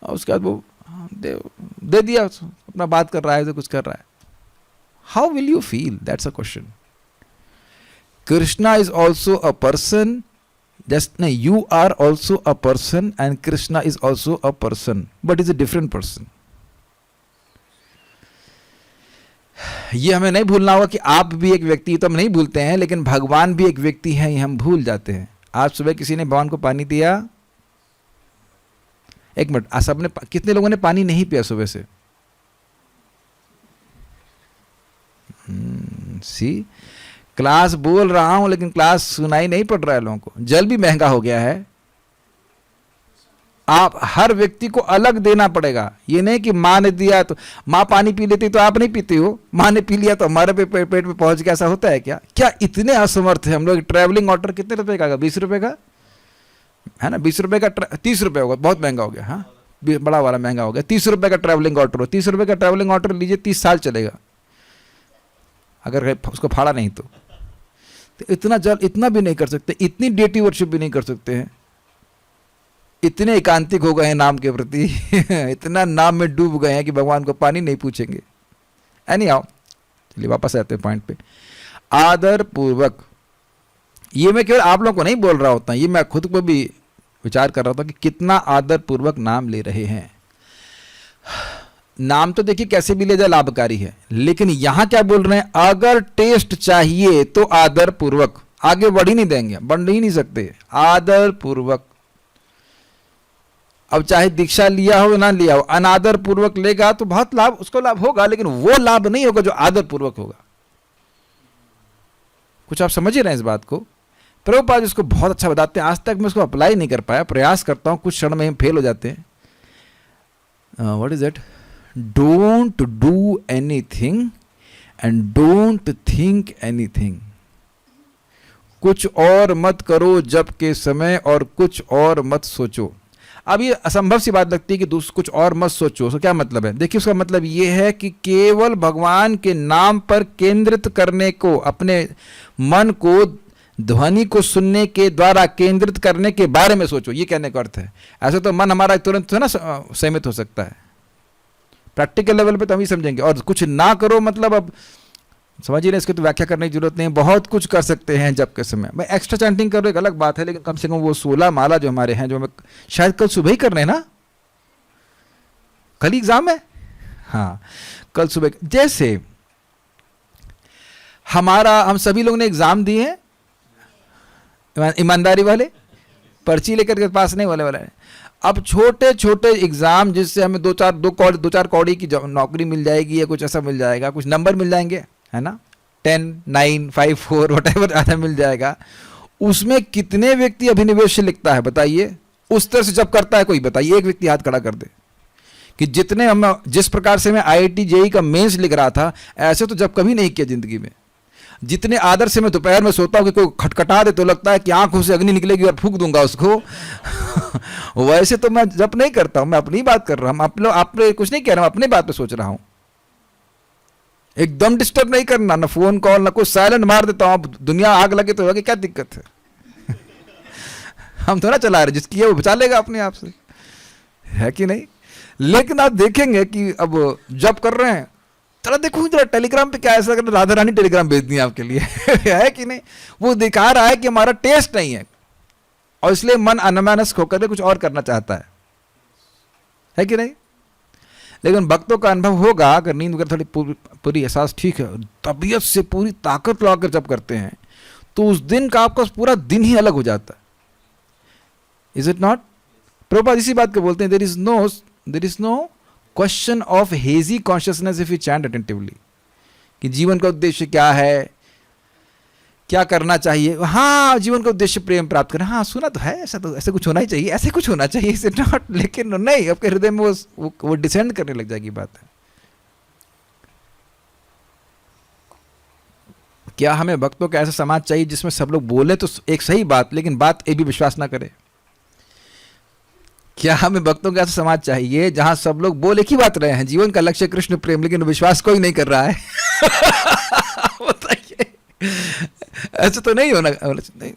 और उसके बाद वो दे दिया, अपना बात कर रहा है तो कुछ कर रहा है। How will you feel? That's a question. Krishna is also a person, you are also a person and Krishna is also a person, but is a different person. ये हमें नहीं भूलना होगा कि आप भी एक व्यक्ति, तो हम नहीं भूलते हैं, लेकिन भगवान भी एक व्यक्ति है, ये हम भूल जाते हैं। आज सुबह किसी ने भगवान को पानी दिया, एक मिनट, आज सबने कितने लोगों ने पानी नहीं पिया सुबह से? सी क्लास बोल रहा हूं लेकिन क्लास सुनाई नहीं पड़ रहा है लोगों को। जल भी महंगा हो गया है, आप हर व्यक्ति को अलग देना पड़ेगा। ये नहीं कि माँ ने दिया तो माँ पानी पी लेती तो आप नहीं पीते हो, माँ ने पी लिया तो हमारे पेट में पहुंच गया, ऐसा होता है क्या? क्या इतने असमर्थ है हम लोग? ट्रैवलिंग वाटर कितने रुपए का? 20 रुपए का है ना, 20 रुपए का 30 रुपए होगा, बहुत महंगा हो गया। हाँ बड़ा वाला महंगा हो गया, 30 रुपए का ट्रैवलिंग वाटर हो। 30 रुपए का ट्रैवलिंग वाटर लीजिए, 30 साल चलेगा अगर उसको फाड़ा नहीं तो इतना जल इतना भी नहीं कर सकते, इतनी डेटी वर्शिप भी नहीं कर सकते हैं, इतने एकांतिक हो गए हैं नाम के प्रति। इतना नाम में डूब गए हैं कि भगवान को पानी नहीं पूछेंगे। एनी आओ, चलिए वापस आते हैं पॉइंट पे। आदर पूर्वक, ये मैं केवल आप लोगों को नहीं बोल रहा होता, ये मैं खुद को भी विचार कर रहा था कि कितना आदर पूर्वक नाम ले रहे हैं। नाम तो देखिए कैसे भी ले जाए लाभकारी है, लेकिन यहां क्या बोल रहे हैं, अगर टेस्ट चाहिए तो आदर पूर्वक, आगे बढ़ ही नहीं देंगे, बढ़ ही नहीं सकते, आदर पूर्वक। अब चाहे दीक्षा लिया हो ना लिया हो, अनादर पूर्वक लेगा तो बहुत लाभ, उसको लाभ होगा, लेकिन वो लाभ नहीं होगा जो आदर पूर्वक होगा। कुछ आप समझ ही रहे हैं इस बात को। प्रभुपाद इसको बहुत अच्छा बताते हैं, आज तक मैं उसको अप्लाई नहीं कर पाया, प्रयास करता हूं, कुछ क्षण में हम फेल हो जाते हैं। What is it, don't do anything and don't think anything. कुछ और मत करो जब के समय और कुछ और मत सोचो। अब ये असंभव सी बात लगती है कि कुछ और मत सोचो, तो क्या मतलब है? देखिए उसका मतलब ये है कि केवल भगवान के नाम पर केंद्रित करने को, अपने मन को ध्वनि को सुनने के द्वारा केंद्रित करने के बारे में सोचो, ये कहने का अर्थ है। ऐसे तो मन हमारा तुरंत है ना सहमत हो सकता है, प्रैक्टिकल लेवल पे तो हम ही समझेंगे। और कुछ ना करो मतलब, अब समझ ही रहे, इसकी तो व्याख्या करने की जरूरत नहीं है, बहुत कुछ कर सकते हैं जब के समय। मैं एक्स्ट्रा चैंटिंग करो एक अलग बात है, लेकिन कम से कम वो 16 माला जो हमारे हैं, जो हमें शायद कल सुबह ही करने हैं ना, कल एग्जाम है, हाँ कल सुबह। जैसे हम सभी लोगों ने एग्जाम दिए हैं, ईमानदारी वाले, पर्ची लेकर के पास नहीं वाले है। अब छोटे छोटे एग्जाम जिससे हमें दो चार कौड़ी की नौकरी मिल जाएगी या कुछ ऐसा मिल जाएगा, कुछ नंबर मिल जाएंगे, है ना, 10, 9, 5, 4 वटेवर आधा मिल जाएगा। उसमें कितने व्यक्ति अभिनिवेश से लिखता है बताइए? उस तरह से जब करता है कोई, बताइए एक व्यक्ति हाथ खड़ा कर दे कि जिस प्रकार से मैं IIT JEE का मेंस लिख रहा था, ऐसे तो जब कभी नहीं किया जिंदगी में। जितने आदर से मैं दोपहर में सोता हूँ कि कोई खटखटा दे तो लगता है कि आंखों से अग्नि निकलेगी और फूंक दूंगा उसको वैसे तो मैं जब नहीं करता हूं, मैं अपनी बात कर रहा हूं, आप कुछ नहीं कह रहा हूं, अपनी बात पे सोच रहा हूं। एकदम डिस्टर्ब नहीं करना, ना फोन कॉल, ना कुछ, साइलेंट मार देता हूं। अब दुनिया आग लगे तो लगे, क्या दिक्कत है हम थोड़ा चला रहे, जिसकी है वो बचा लेगा अपने आप से, है कि नहीं? लेकिन आप देखेंगे कि अब जब कर रहे हैं, चलो देखो जरा टेलीग्राम पे क्या ऐसा करना, राधा रानी टेलीग्राम भेज दी आपके लिए है कि नहीं? वो दिखा रहा है कि हमारा टेस्ट नहीं है, और इसलिए मन अनमनस्क होकर कुछ और करना चाहता है कि नहीं? लेकिन भक्तों का अनुभव होगा, अगर नींद वगैरह थोड़ी पूरी एहसास ठीक है, तबीयत से पूरी ताकत लगाकर जब करते हैं, तो उस दिन का आपका पूरा दिन ही अलग हो जाता है। Is it not? प्रभुपाद इसी बात को बोलते हैं, there is no question of hazy consciousness if you chant attentively, कि जीवन का उद्देश्य क्या है, क्या करना चाहिए। हाँ, जीवन का उद्देश्य प्रेम प्राप्त करना, हाँ सुना तो है, ऐसा कुछ होना ही चाहिए, ऐसे कुछ होना चाहिए, इज इट नॉट? लेकिन नहीं, आपके हृदय में वो डिसेंड करने लग जाएगी बात है। क्या हमें भक्तों का ऐसा समाज चाहिए जिसमें सब लोग बोले तो एक सही बात, लेकिन बात एक भी विश्वास ना करे? क्या हमें भक्तों का ऐसा समाज चाहिए जहां सब लोग बोल एक ही बात रहे हैं, जीवन का लक्ष्य कृष्ण प्रेम, लेकिन विश्वास कोई नहीं कर रहा है बताइए, ऐसा तो नहीं होना नहीं।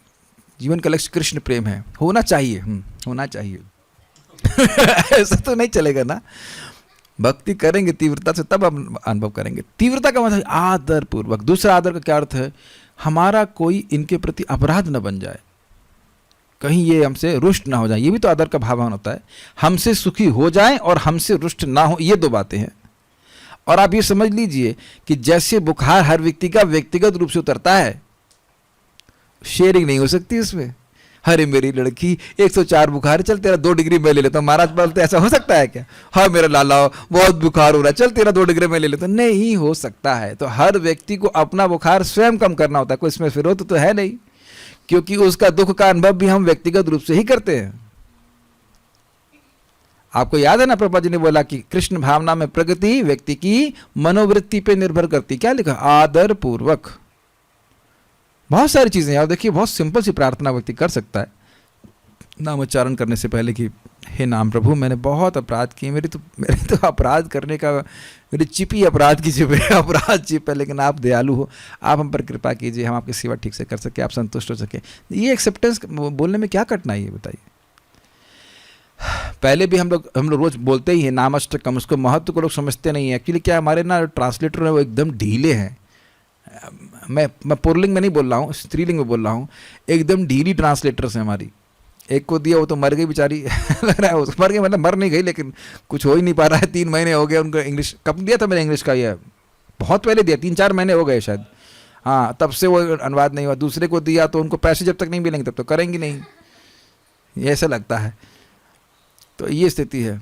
जीवन का लक्ष्य कृष्ण प्रेम है, होना चाहिए, होना चाहिए ऐसा तो नहीं चलेगा ना। भक्ति करेंगे तीव्रता से, तब हम अनुभव करेंगे। तीव्रता का मतलब आदर पूर्वक। दूसरा आदर का क्या अर्थ है? हमारा कोई इनके प्रति अपराध न बन जाए, कहीं ये हमसे रुष्ट ना हो जाए, ये भी तो आदर का भाव होता है। हमसे सुखी हो जाए और हमसे रुष्ट ना हो, ये दो बातें हैं। और आप ये समझ लीजिए कि जैसे बुखार हर व्यक्ति का व्यक्तिगत रूप से उतरता है, शेयरिंग नहीं हो सकती इसमें। अरे मेरी लड़की 104 बुखार है, चल तेरा 2 डिग्री मैं ले लेता हूँ। महाराज बोलते ऐसा हो सकता है क्या? हाँ मेरा लाला बहुत बुखार हो रहा है, चल तेरा 2 डिग्री मैं ले लेता हूँ। नहीं हो सकता है। तो हर व्यक्ति को अपना बुखार स्वयं कम करना होता है, कोई इसमें फिर तो है नहीं, क्योंकि उसका दुख का अनुभव भी हम व्यक्तिगत रूप से ही करते हैं। आपको याद है ना, प्रभुपाद जी ने बोला कि कृष्ण भावना में प्रगति व्यक्ति की मनोवृत्ति पे निर्भर करती। क्या लिखा? आदर पूर्वक। बहुत सारी चीजें यार, देखिए बहुत सिंपल सी प्रार्थना व्यक्ति कर सकता है नाम उच्चारण करने से पहले कि हे नाम प्रभु, मैंने बहुत अपराध किए, मेरे तो अपराध करने का, मेरी चिपी अपराध की चिप है, अपराध चिप है, लेकिन आप दयालु हो, आप हम पर कृपा कीजिए, हम आपकी सेवा ठीक से कर सके, आप संतुष्ट हो सके। ये एक्सेप्टेंस बोलने में क्या कठिनाई है बताइए? पहले भी हम लोग रोज बोलते ही हैं नामाष्टकम, उसको महत्व को लोग समझते नहीं है। एक्चुअली क्या हमारे ना ट्रांसलेटर है वो एकदम ढीले हैं। मैं पुल्लिंग में नहीं बोल रहा हूँ, स्त्रीलिंग में बोल रहा हूँ। एकदम ढीली ट्रांसलेटर्स हैं हमारी। एक को दिया, वो तो मर गई बेचारी लग रहा है उस मर गई, मतलब मर नहीं गई लेकिन कुछ हो ही नहीं पा रहा है। 3 महीने हो गए उनको। इंग्लिश कब दिया था मैंने इंग्लिश का? ये बहुत पहले दिया, 3-4 महीने हो गए शायद। हाँ, तब से वो अनुवाद नहीं हुआ। दूसरे को दिया तो उनको पैसे जब तक नहीं मिलेंगे तब तो करेंगी नहीं, ये ऐसा लगता है। तो ये स्थिति है।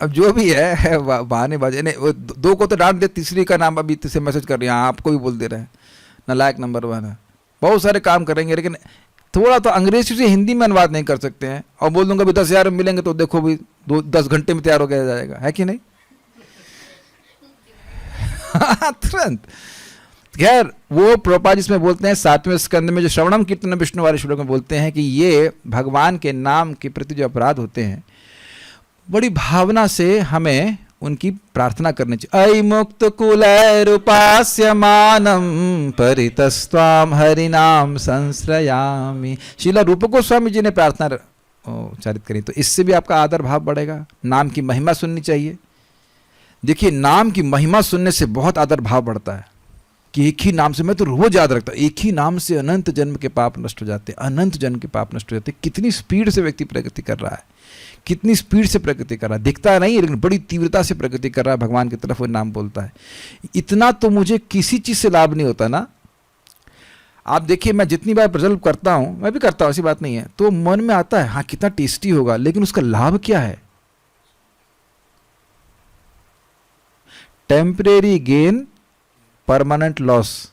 अब जो भी है बहाने बाजे ने, वो 2 को तो डांट दे, तीसरी का नाम अभी से मैसेज कर रही है, आपको भी बोल दे रहे हैं नालायक नंबर 1 है। बहुत सारे काम करेंगे लेकिन थोड़ा तो अंग्रेजी से हिंदी में अनुवाद नहीं कर सकते हैं। और बोल दूंगा भी 10,000 मिलेंगे तो देखो भी 10 घंटे में तैयार हो गया जाएगा, है कि नहीं? तुरंत। खैर, वो प्रभुपाद जिसमें बोलते हैं 7वें स्कंद में जो श्रवणम कीर्तन विष्णु वाले श्लोक में बोलते हैं कि ये भगवान के नाम के प्रति जो अपराध होते हैं, बड़ी भावना से हमें उनकी प्रार्थना करनी चाहिए। अयि मुक्त कुलैरुपास्यमानं परितस्त्वां हरिनाम संश्रयामि। श्रीला रूप गोस्वामी जी ने प्रार्थना उच्चारित करी। तो इससे भी आपका आदर भाव बढ़ेगा। नाम की महिमा सुननी चाहिए। देखिए, नाम की महिमा सुनने से बहुत आदर भाव बढ़ता है कि एक ही नाम से, मैं तो रोज याद रखता हूँ, एक ही नाम से अनंत जन्म के पाप नष्ट हो जाते हैं, अनंत जन्म के पाप नष्ट हो जाते हैं। कितनी स्पीड से व्यक्ति प्रगति कर रहा है, कितनी स्पीड से प्रगति कर रहा है, दिखता नहीं है लेकिन बड़ी तीव्रता से प्रगति कर रहा है भगवान की तरफ, वो नाम बोलता है। इतना तो मुझे किसी चीज़ से लाभ नहीं होता ना। आप देखिए, मैं जितनी बार प्रजल्प करता हूँ, मैं भी करता हूँ, ऐसी बात नहीं है, तो मन में आता है हाँ कितना टेस्टी होगा, लेकिन उसका लाभ क्या है? टेम्परेरी गेन, परमानेंट लॉस,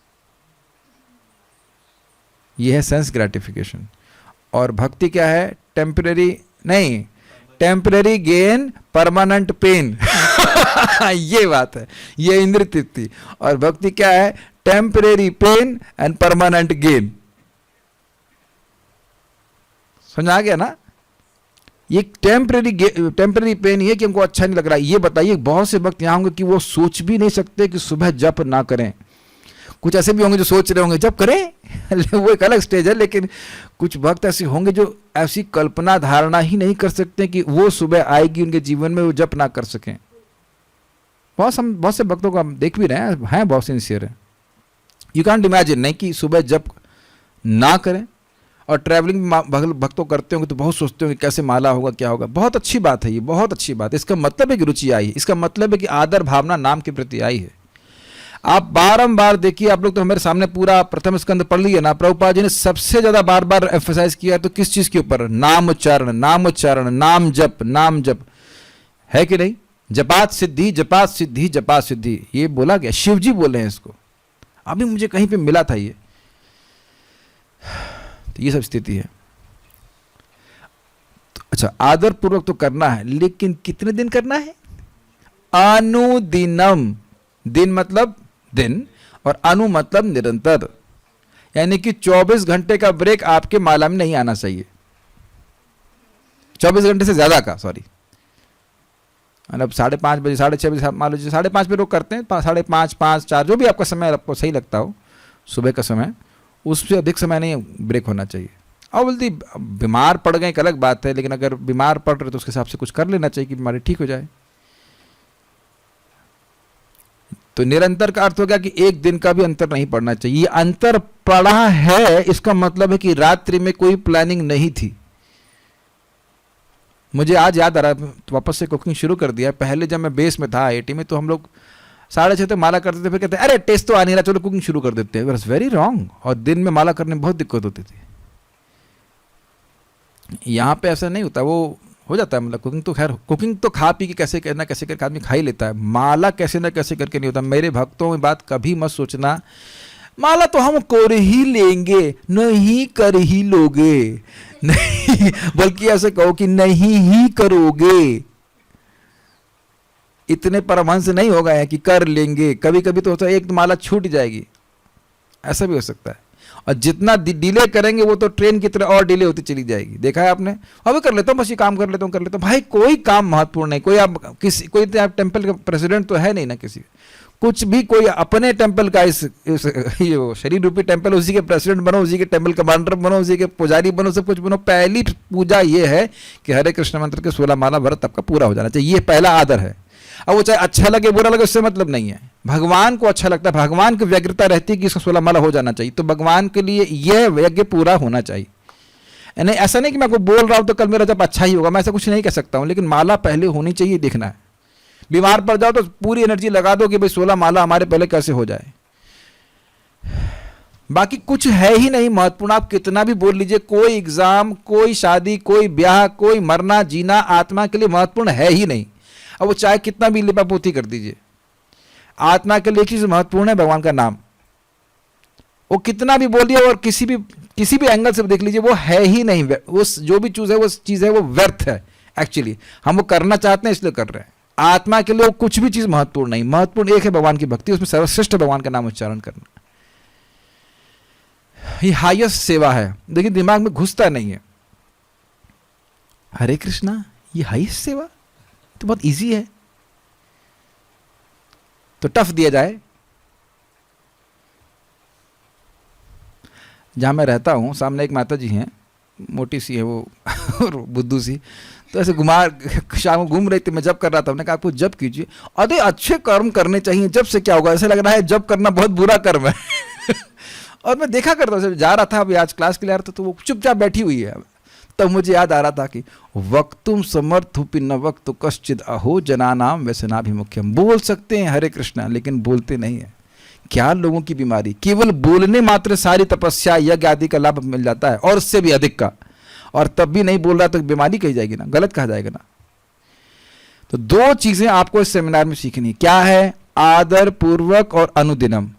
ये है सेंस ग्रेटिफिकेशन। और भक्ति क्या है? टेम्परेरी नहीं, टेम्परेरी गेन, परमानेंट पेन। ये बात है, ये इंद्रिय तृप्ति। और भक्ति क्या है? Temporary pain and permanent gain. समझ आ गया ना? ये टेम्परेरी पेन ये कि हमको अच्छा नहीं लग रहा है। ये बताइए, बहुत से भक्त यहाँ होंगे कि वो सोच भी नहीं सकते कि सुबह जप ना करें। कुछ ऐसे भी होंगे जो सोच रहे होंगे जप करें, वो एक अलग स्टेज है। लेकिन कुछ भक्त ऐसे होंगे जो ऐसी कल्पना धारणा ही नहीं कर सकते कि वो सुबह आएगी उनके जीवन में, वो जप ना कर सकें। बहुत से भक्तों को हम देख भी रहे हैं बहुत सिंसियर है। यू कांट इमेजिन नहीं कि सुबह जप ना करें। और ट्रैवलिंग भक्तों करते होंगे तो बहुत सोचते होंगे कैसे माला होगा, क्या होगा। बहुत अच्छी बात है, ये बहुत अच्छी बात है। इसका मतलब है कि रुचि आई है, इसका मतलब है कि आदर भावना नाम के प्रति आई है। आप बारंबार देखिए, आप लोग तो हमारे सामने पूरा प्रथम स्कंद पढ़ लिए ना। प्रभुपाद जी ने सबसे ज्यादा बार बार एम्फसाइज किया तो किस चीज के ऊपर? नाम उच्चारण, नाम उच्चारण, नाम जप, नाम जप, है कि नहीं? जपात सिद्धि, जपात सिद्धि, जपात सिद्धि, ये बोला गया। शिव जी बोले हैं इसको, अभी मुझे कहीं पे मिला था ये। तो ये सब स्थिति है। तो अच्छा, आदर पूर्वक तो करना है, लेकिन कितने दिन करना है? अनुदिनम। दिन मतलब दिन, और अनु मतलब निरंतर, यानी कि 24 घंटे का ब्रेक आपके माला में नहीं आना चाहिए। 24 घंटे से ज्यादा का, सॉरी, मतलब 5:30 बजे, 6:30 बजे, मान लीजिए 5:30 पे लोग करते हैं, 5:30, 5, 4, जो भी आपका समय आपको सही लगता हो सुबह का समय, उससे अधिक समय नहीं ब्रेक होना चाहिए। और बोलती बीमार पड़ गए एक अलग बात है, लेकिन अगर बीमार पड़ रहे तो उसके हिसाब से कुछ कर लेना चाहिए कि बीमारी ठीक हो जाए। तो निरंतर का अर्थ हो गया कि एक दिन का भी अंतर नहीं पड़ना चाहिए। ये अंतर पड़ा है, इसका मतलब है कि रात्रि में कोई प्लानिंग नहीं थी। मुझे आज याद आ रहा है, तो वापस से कुकिंग शुरू कर दिया। पहले जब मैं बेस में था IIT में, तो हम लोग 6:30 तक माला करते थे, फिर कहते अरे टेस्ट तो आ नहीं रहा, चलो कुकिंग शुरू कर देते हैं। It's very wrong. और दिन में माला करने में बहुत दिक्कत होती थी। यहाँ पे ऐसा नहीं होता, वो हो जाता है। मतलब कुकिंग तो खैर, कुकिंग तो खा पी के कैसे करना, कैसे करके आदमी खा ही लेता है। माला कैसे ना कैसे करके नहीं होता। मेरे भक्तों में बात कभी मत सोचना माला तो हम कर ही लेंगे, नहीं कर ही लोगे, नहीं, बल्कि ऐसे कहो कि नहीं ही करोगे। इतने परमहंस नहीं होगा है कि कर लेंगे। कभी कभी तो होता है एक माला छूट जाएगी, ऐसा भी हो सकता है। और जितना डिले करेंगे वो तो ट्रेन की तरह और डिले होती चली जाएगी। देखा है आपने? अभी कर लेता हूँ, बस ये काम कर लेता हूँ, कर लेता हूँ। भाई कोई काम महत्वपूर्ण नहीं। कोई आप किसी, कोई तो आप टेम्पल का प्रेसिडेंट तो है नहीं ना किसी, कुछ भी। कोई अपने टेम्पल का इस ये शरीर रूपी टेम्पल, उसी के प्रेसिडेंट बनो, उसी के टेम्पल कमांडर बनो, उसी के पुजारी बनो, सब कुछ बनो। पहली पूजा ये है कि हरे कृष्ण मंत्र के 16 माला व्रत आपका पूरा हो जाना चाहिए। ये पहला आदर है। अब वो चाहे अच्छा लगे बुरा लगे उससे मतलब नहीं है, भगवान को अच्छा लगता है, भगवान की व्यग्रता रहती है कि इसका 16 माला हो जाना चाहिए, तो भगवान के लिए यह यज्ञ पूरा होना चाहिए। नहीं ऐसा नहीं कि मैं आपको बोल रहा हूं तो कल मेरा जब अच्छा ही होगा, मैं ऐसा कुछ नहीं कह सकता हूं, लेकिन माला पहले होनी चाहिए, देखना है। बीमार पड़ जाओ तो पूरी एनर्जी लगा दो कि भाई 16 माला हमारे पहले कैसे हो जाए, बाकी कुछ है ही नहीं महत्वपूर्ण। आप कितना भी बोल लीजिए, कोई एग्जाम, कोई शादी, कोई ब्याह, कोई मरना जीना आत्मा के लिए महत्वपूर्ण है ही नहीं। अब वो चाहे कितना भी लिपापोती कर दीजिए, आत्मा के लिए एक चीज महत्वपूर्ण है, भगवान का नाम। वो कितना भी बोलिए और किसी भी एंगल से देख लीजिए, वो है ही नहीं। वो जो भी चीज है वो व्यर्थ है। एक्चुअली हम वो करना चाहते हैं इसलिए कर रहे हैं। आत्मा के लिए वो कुछ भी चीज महत्वपूर्ण नहीं, महत्वपूर्ण एक है भगवान की भक्ति, उसमें सर्वश्रेष्ठ भगवान का नाम उच्चारण करना, ये हाईएस्ट सेवा है। देखिए दिमाग में घुसता नहीं है, हरे कृष्णा ये हाईएस्ट सेवा तो बहुत इजी है, तो टफ दिया जाए। जहां मैं रहता हूं सामने एक माता जी हैं, मोटी सी है वो बुद्धू सी, तो ऐसे शाम को घूम रही थी, मैं जप कर रहा था, उन्होंने कहा आपको जप कीजिए। अरे अच्छे कर्म करने चाहिए, जप से क्या होगा, ऐसा लग रहा है जप करना बहुत बुरा कर्म है। और मैं देखा करता था, जा रहा था अभी आज क्लास के लिए आ रहा था, तो वो चुपचाप बैठी हुई है। तब मुझे याद आ रहा था कि वक्तुम समर्थुपि न वक्तु कश्चिद अहो जनानाम व्यसनाभिमुख्यम। बोल सकते हैं हरे कृष्णा, लेकिन बोलते नहीं है। क्या लोगों की बीमारी, केवल बोलने मात्र सारी तपस्या यज्ञ आदि का लाभ मिल जाता है और उससे भी अधिक का, और तब भी नहीं बोल रहा तो बीमारी कही जाएगी ना, गलत कहा जाएगा ना। तो दो चीजें आपको इस सेमिनार में सीखनी है, क्या है, आदर पूर्वक और अनुदिनम।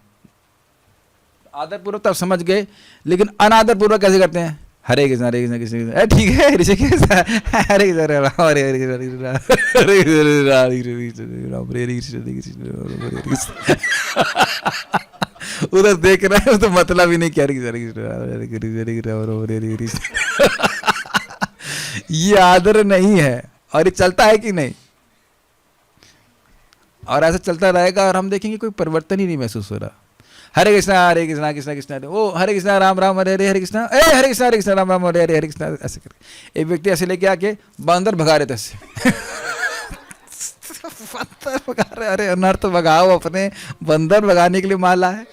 आदर पूर्वक तो आप समझ गए, लेकिन अनादर पूर्वक कैसे करते हैं, हरे कृष्ण हरे कृष्ण कृष्ण ठीक है ऋषिकेश हरे कृष्ण हरे हरे हरे कृष्ण हरे कृष्ण। उधर देख रहे हैं तो मतलब ही नहीं क्या ये आदर नहीं है, और ये चलता है कि नहीं, और ऐसा चलता रहेगा और हम देखेंगे कोई परिवर्तन ही नहीं महसूस हो रहा। हरे कृष्णा कृष्णा कृष्णा ओ हरे कृष्णा राम राम हरे हरे हरे कृष्णा हरे कृष्णा राम राम हरे हरे हरे कृष्णा। ऐसे करके एक व्यक्ति ऐसे लेके आके बंदर भगा रहे थे ऐसे बंदर भगा रहे, अरे अनर्थ भगाओ अपने, बंदर भगाने के लिए माला है।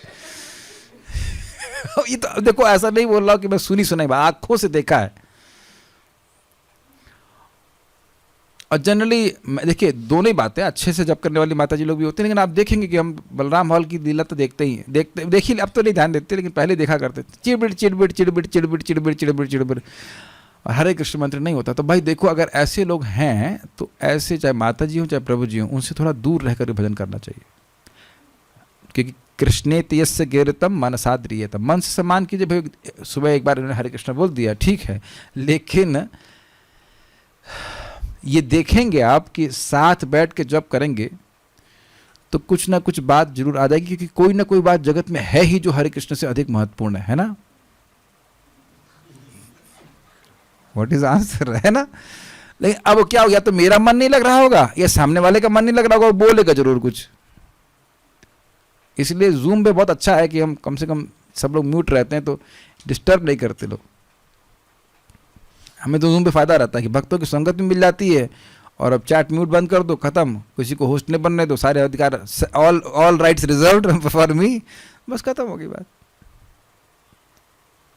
ये तो देखो ऐसा नहीं बोल रहा हूं कि मैं सुनी सुनाई, आंखों से देखा है। और जनरली देखिए दोनों ही बातें, अच्छे से जप करने वाली माता जी लोग भी होते हैं, लेकिन आप देखेंगे कि हम बलराम हॉल की लीला तो देखते ही देखिए, अब तो नहीं ध्यान देते, लेकिन पहले देखा करते थे, चिड़बिड़ चिड़बिड़ चिड़बिड़ चिड़बिड़ चिड़बिड़ चिड़बिड़ चिड़बिड़, और हरे कृष्ण मंत्र नहीं होता। तो भाई देखो अगर ऐसे लोग हैं तो ऐसे चाहे माता जी हो चाहे प्रभु जी हो, उनसे थोड़ा दूर रह कर भजन करना चाहिए, क्योंकि कृष्णे यस्य गिरतम मनसा द्रियतम, मन से सम्मान कीजिए। भाई सुबह एक बार उन्होंने हरे कृष्ण बोल दिया ठीक है, लेकिन ये देखेंगे आप कि साथ बैठ के जब करेंगे तो कुछ ना कुछ बात जरूर आ जाएगी, क्योंकि कोई ना कोई बात जगत में है ही जो हरे कृष्ण से अधिक महत्वपूर्ण है ना। व्हाट इज आंसर, है ना। लेकिन अब क्या हो गया, तो मेरा मन नहीं लग रहा होगा या सामने वाले का मन नहीं लग रहा होगा, वो बोलेगा जरूर कुछ। इसलिए जूम पे बहुत अच्छा है कि हम कम से कम सब लोग म्यूट रहते हैं, तो डिस्टर्ब नहीं करते लोग। हमें तो जूम पे फायदा रहता है कि भक्तों की संगत भी मिल जाती है, और अब चैट म्यूट बंद कर दो, खत्म, किसी को होस्ट नहीं बनने दो, सारे अधिकार, all rights reserved for me, बस खत्म हो गई बात।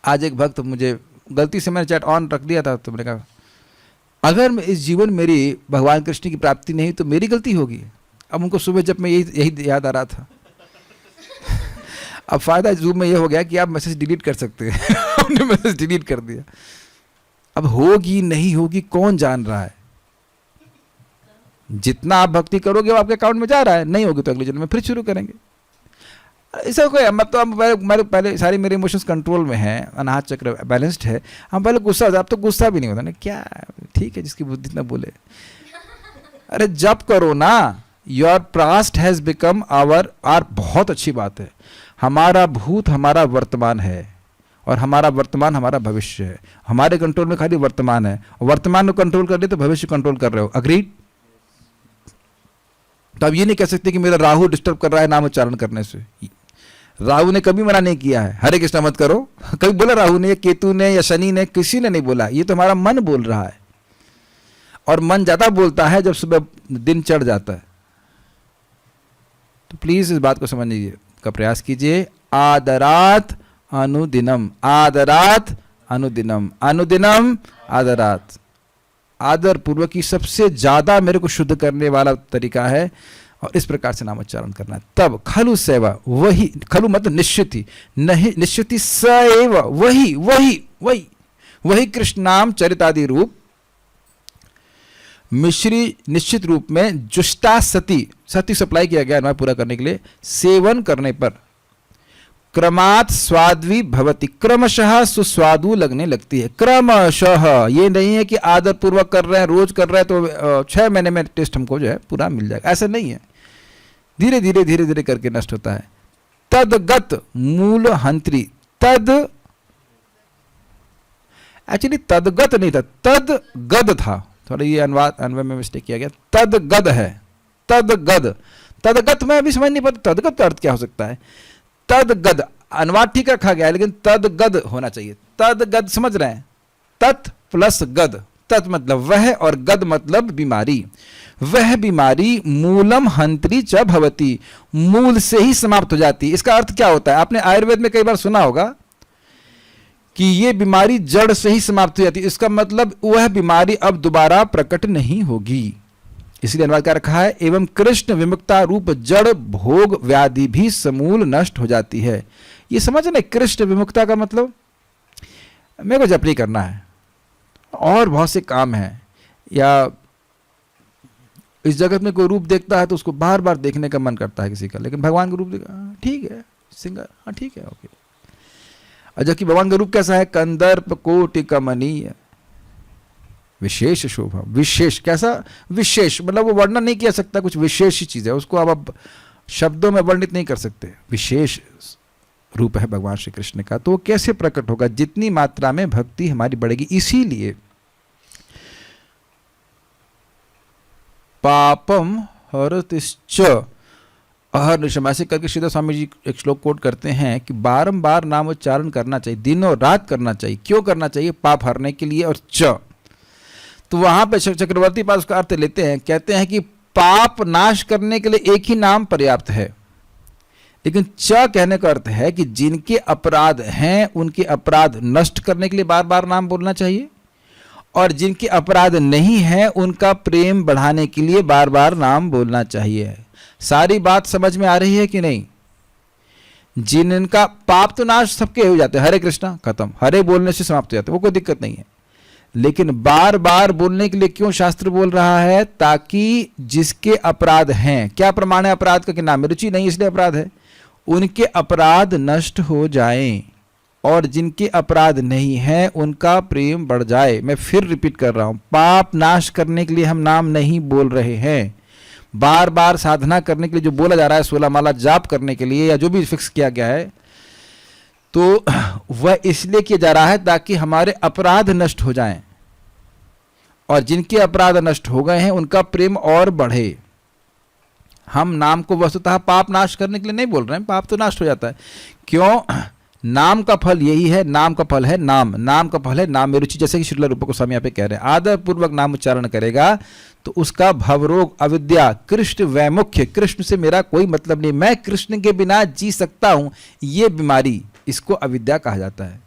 आज एक भक्त मुझे गलती से मैंने चैट ऑन रख दिया था, तो मैंने कहा अगर इस जीवन मेरी भगवान कृष्ण की प्राप्ति नहीं तो मेरी गलती होगी। अब उनको सुबह जब मैं यही याद आ रहा था। अब फायदा जूम में ये हो गया कि आप मैसेज डिलीट कर सकते हैं। हमने मैसेज डिलीट कर दिया। अब होगी नहीं होगी कौन जान रहा है, जितना आप भक्ति करोगे वो आपके अकाउंट में जा रहा है, नहीं होगी तो अगले जन्म में फिर शुरू करेंगे। ऐसा कोई मैं तो मैं पहले सारी मेरे इमोशंस कंट्रोल में है, अनाहत चक्र बैलेंस्ड है। हम पहले गुस्सा होता, अब तो गुस्सा भी नहीं होता ना, क्या ठीक है जिसकी बुद्धि इतना बोले। अरे जप करो ना, your past has become our बहुत अच्छी बात है। हमारा भूत हमारा वर्तमान है, और हमारा वर्तमान हमारा भविष्य है। हमारे कंट्रोल में खाली वर्तमान है, वर्तमान को कंट्रोल कर रहे तो भविष्य कंट्रोल कर रहे हो। अग्रीड। तो अब ये नहीं कह सकते कि मेरा राहु डिस्टर्ब कर रहा है नाम उच्चारण करने से। राहु ने कभी मना नहीं किया है हरे कृष्ण मत करो, कभी बोला राहु ने या केतु ने या शनि ने, किसी ने नहीं बोला। ये तो हमारा मन बोल रहा है, और मन ज्यादा बोलता है जब सुबह दिन चढ़ जाता है। तो प्लीज इस बात को समझने का प्रयास कीजिए। आदरात अनुदिनम, आदरात अनुदिनम, अनुदिनम आदरात। आदर पूर्वक की सबसे ज्यादा मेरे को शुद्ध करने वाला तरीका है, और इस प्रकार से नाम उच्चारण करना है। तब खलु सेवा, वही, खलु मतलब निश्चित ही, नहीं निश्चित ही, सएव वही वही वही वही कृष्ण नाम चरितादि रूप मिश्री निश्चित रूप में जुष्टा सती, सती सप्लाई किया गया अन्वय पूरा करने के लिए, सेवन करने पर क्रमात् स्वाद्वी भवति, क्रमशः सुस्वादु लगने लगती है। क्रमशः, ये नहीं है कि आदर पूर्वक कर रहे हैं, रोज कर रहे हैं तो 6 महीने में टेस्ट हमको जो है पूरा मिल जाएगा, ऐसा नहीं है। धीरे धीरे धीरे धीरे करके नष्ट होता है। तदगत मूल हंत्री, तद एक्चुअली तदगत नहीं था, तदगद था, थोड़ा ये अनुवाद अन्वय में मिस्टेक किया गया। तदगद है, तदगद, तदगत में अभी समझ नहीं पाता तदगत का अर्थ क्या हो सकता है। तदगद अनुवाद ठीक रखा गया है, लेकिन तदगद होना चाहिए। तदगद समझ रहे हैं, तत् प्लस गद, तत् मतलब वह और गद मतलब बीमारी। वह बीमारी मूलम हंत्री च भवती, मूल से ही समाप्त हो जाती। इसका अर्थ क्या होता है, आपने आयुर्वेद में कई बार सुना होगा कि ये बीमारी जड़ से ही समाप्त हो जाती है। इसका मतलब वह बीमारी अब दोबारा प्रकट नहीं होगी। इसलिए अनुवाद क्या रखा है, एवं कृष्ण विमुक्ता रूप जड़ भोग व्याधि भी समूल नष्ट हो जाती है। ये समझ ना, कृष्ण विमुक्ता का मतलब मेरे को जप नहीं करना है और बहुत से काम हैं, या इस जगत में कोई रूप देखता है तो उसको बार बार देखने का मन करता है किसी का, लेकिन भगवान का रूप देखा ठीक है, सिंगर हाँ ठीक है ओके। और जबकि भगवान का रूप कैसा है, कंदर्प कोटि कमनीय विशेष शोभा। विशेष कैसा, विशेष मतलब वो वर्णन नहीं किया सकता, कुछ विशेष ही चीज है, उसको आप शब्दों में वर्णित नहीं कर सकते। विशेष रूप है भगवान श्री कृष्ण का, तो कैसे प्रकट होगा, जितनी मात्रा में भक्ति हमारी बढ़ेगी। इसीलिए पापम हरतिश्च अहर्निशम, ऐसे करके श्रीधर स्वामी जी एक श्लोक कोट करते हैं कि बारंबार नाम उच्चारण करना चाहिए, दिनों रात करना चाहिए। क्यों करना चाहिए, पाप हरने के लिए। और च, तो वहां पे चक्रवर्ती पास उसका अर्थ लेते हैं, कहते हैं कि पाप नाश करने के लिए एक ही नाम पर्याप्त है, लेकिन च कहने का अर्थ है कि जिनके अपराध हैं उनके अपराध नष्ट करने के लिए बार बार नाम बोलना चाहिए, और जिनके अपराध नहीं हैं उनका प्रेम बढ़ाने के लिए बार बार नाम बोलना चाहिए। सारी बात समझ में आ रही है कि नहीं। जिनका पाप तो नाश सबके हो जाते हैं, हरे कृष्णा खत्म, हरे बोलने से समाप्त हो जाते हैं, वो कोई दिक्कत नहीं है। लेकिन बार बार बोलने के लिए क्यों शास्त्र बोल रहा है, ताकि जिसके अपराध हैं, क्या प्रमाण है अपराध का, कि नाम में रुचि नहीं इसलिए अपराध है, उनके अपराध नष्ट हो जाएं, और जिनके अपराध नहीं हैं उनका प्रेम बढ़ जाए। मैं फिर रिपीट कर रहा हूं, पाप नाश करने के लिए हम नाम नहीं बोल रहे हैं। बार बार साधना करने के लिए जो बोला जा रहा है, 16 माला जाप करने के लिए या जो भी फिक्स किया गया है, तो वह इसलिए किया जा रहा है ताकि हमारे अपराध नष्ट हो जाएं, और जिनके अपराध नष्ट हो गए हैं उनका प्रेम और बढ़े। हम नाम को वस्तुतः पाप नाश करने के लिए नहीं बोल रहे हैं, पाप तो नाश हो जाता है। क्यों, नाम का फल यही है, नाम का फल है नाम, नाम का फल है नाम में रुचि। जैसे कि श्रील रूप गोस्वामी यहाँ पे कह रहे हैं, आदर पूर्वक नाम उच्चारण करेगा तो उसका भवरोग अविद्या कृष्ण वैमुख्य, कृष्ण से मेरा कोई मतलब नहीं, मैं कृष्ण के बिना जी सकता हूं, ये बीमारी, इसको अविद्या कहा जाता है।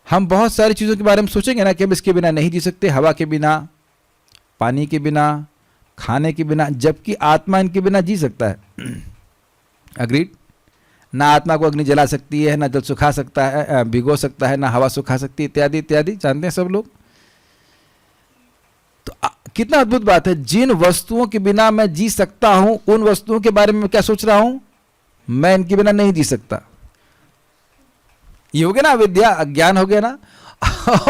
हम बहुत सारी चीजों के बारे में सोचेंगे ना कि हम इसके बिना नहीं जी सकते, हवा के बिना, पानी के बिना, खाने के बिना, जबकि आत्मा इनके बिना जी सकता है। अग्रीड, ना आत्मा को अग्नि जला सकती है, ना जल सुखा सकता है, भिगो सकता है, ना हवा सुखा सकती है, इत्यादि इत्यादि, जानते हैं सब लोग। तो कितना अद्भुत बात है, जिन वस्तुओं के बिना मैं जी सकता हूं उन वस्तुओं के बारे में मैं क्या सोच रहा हूं, मैं इनके बिना नहीं जी सकता। ये हो गया ना अविद्या, अज्ञान हो गया ना।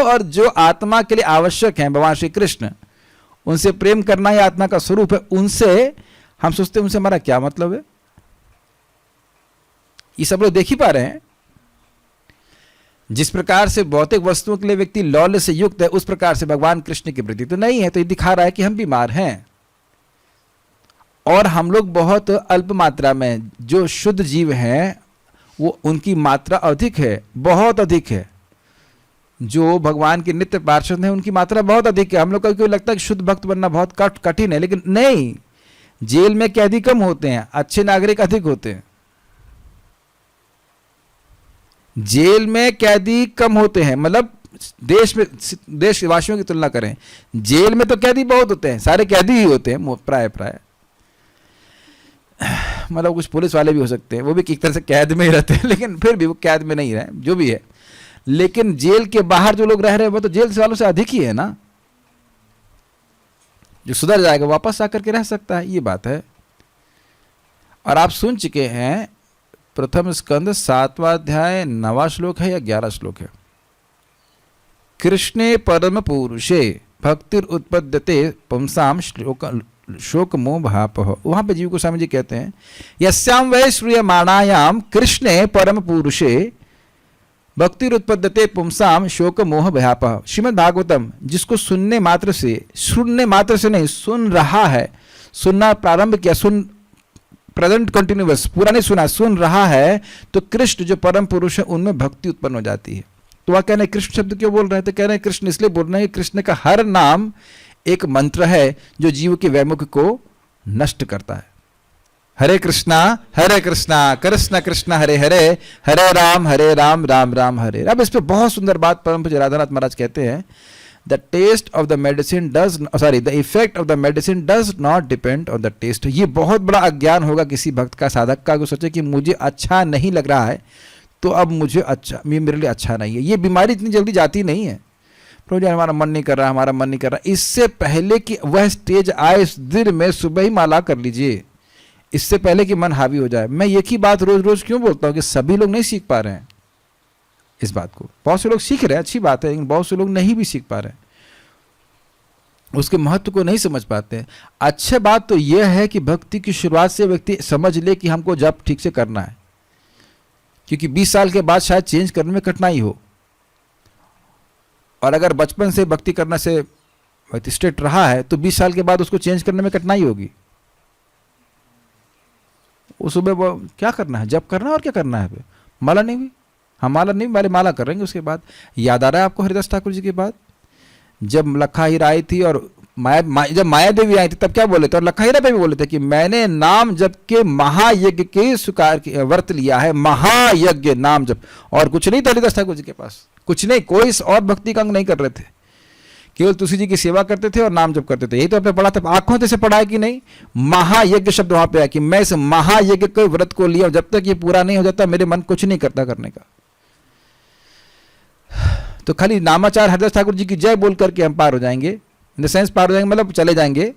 और जो आत्मा के लिए आवश्यक है भगवान श्री कृष्ण, उनसे प्रेम करना ही आत्मा का स्वरूप है, उनसे हम सोचते हैं उनसे हमारा क्या मतलब है। ये सब लोग देख ही पा रहे हैं, जिस प्रकार से भौतिक वस्तुओं के लिए व्यक्ति लौल्य से युक्त है, उस प्रकार से भगवान कृष्ण के प्रति तो नहीं है। तो ये दिखा रहा है कि हम बीमार हैं, और हम लोग बहुत अल्प मात्रा में, जो शुद्ध जीव हैं वो उनकी मात्रा अधिक है, बहुत अधिक है। जो भगवान के नित्य पार्षद हैं उनकी मात्रा बहुत अधिक है। हम लोग को लगता है कि शुद्ध भक्त बनना बहुत कठिन है, लेकिन नहीं, जेल में कैदी कम होते हैं, अच्छे नागरिक अधिक होते हैं। जेल में कैदी कम होते हैं, मतलब देशवासियों की तुलना करें, जेल में तो कैदी बहुत होते हैं, सारे कैदी ही होते हैं प्राय मतलब कुछ पुलिस वाले भी हो सकते हैं, वो भी एक तरह से कैद में ही रहते हैं, लेकिन फिर भी वो कैद में नहीं रहे, जो भी है। लेकिन जेल के बाहर जो लोग रह रहे हैं वो तो जेल वालों से अधिक ही है ना। जो सुधर जाएगा वापस आकर के रह सकता है, ये बात है। और आप सुन चुके हैं प्रथम स्कंद 7वां अध्याय 9वां श्लोक है या 11 श्लोक है, कृष्णे परम पुरुषे भक्तिर उत्पद्यते पुंसाम शोक मोह भापः। वहां पे जीव गोस्वामी जी कहते हैं यस्याम वै श्रूयमाणायाम कृष्णे परम पुरुषे भक्तिर उत्पद्यते पुंसाम शोक मोह भयापः। श्रीमद् भागवतम जिसको सुनने मात्र से नहीं, सुन रहा है, सुनना प्रारंभ किया, सुन प्रेजेंट कंटिन्यूअस, पूरा नहीं सुना, सुन रहा है, तो कृष्ण जो परम पुरुष है उनमें भक्ति उत्पन्न हो जाती है। तो वह कह रहे हैं कृष्ण शब्द क्यों बोल रहे हैं, तो कह रहे हैं कृष्ण इसलिए बोल रहे हैं कि कृष्ण का हर नाम एक मंत्र है जो जीव के वैमुख को नष्ट करता है। हरे कृष्णा कृष्ण कृष्ण हरे हरे, हरे राम राम राम हरे। अब इस पे बहुत सुंदर बात परम पूज्य राधानाथ महाराज कहते हैं, the taste of the medicine the effect of the medicine does not depend on the taste. ये बहुत बड़ा अज्ञान होगा किसी भक्त का, साधक का, जो सोचे कि मुझे अच्छा नहीं लग रहा है तो अब मुझे अच्छा, मेरे लिए अच्छा नहीं है। ये बीमारी इतनी जल्दी जाती नहीं है, प्रभु जी हमारा मन नहीं कर रहा, इससे पहले कि वह स्टेज आए इस दिल में, सुबह ही माला कर लीजिए, इससे पहले कि मन हावी हो जाए। मैं एक ही बात रोज रोज क्यों बोलता हूँ कि सभी लोग नहीं सीख पा रहे हैं इस बात को। बहुत से लोग सीख रहे हैं, अच्छी बात है, लेकिन बहुत से लोग नहीं भी सीख पा रहे हैं, उसके महत्व को नहीं समझ पाते हैं। अच्छी बात तो यह है कि भक्ति की शुरुआत से व्यक्ति समझ ले कि हमको जप ठीक से करना है, क्योंकि 20 साल के बाद शायद चेंज करने में कठिनाई हो। और अगर बचपन से भक्ति करने से व्यक्ति स्ट्रेट रहा है तो 20 साल के बाद उसको चेंज करने में कठिनाई होगी। वो सुबह वो क्या करना है, जप करना है, और क्या करना है, माला नहीं हुई, हम माला नहीं, पहले माला कर रहेंगे। उसके बाद याद आ रहा है आपको हरिदास ठाकुर जी की बात, जब लखा हीरा आई थी और जब माया देवी आई थी तब क्या बोले थे, और लखा हीरा पे भी बोले थे कि मैंने नाम जप के महायज्ञ के स्वीकार व्रत लिया है, महायज्ञ नाम जप। और कुछ नहीं था हरिदास ठाकुर जी के पास, कुछ नहीं, कोई और भक्ति का अंग नहीं कर रहे थे, केवल तुलसी जी की सेवा करते थे और नाम जप करते थे। यही तो आपने पढ़ा था, आंखों से पढ़ा है कि नहीं, महायज्ञ शब्द वहां पे आया कि मैं इस महायज्ञ के व्रत को लिया, जब तक ये पूरा नहीं हो जाता मेरे मन कुछ नहीं करता करने का। तो खाली नामाचार हरिदास ठाकुर जी की जय बोल करके हम पार हो जाएंगे, इन द सेंस पार हो जाएंगे मतलब चले जाएंगे।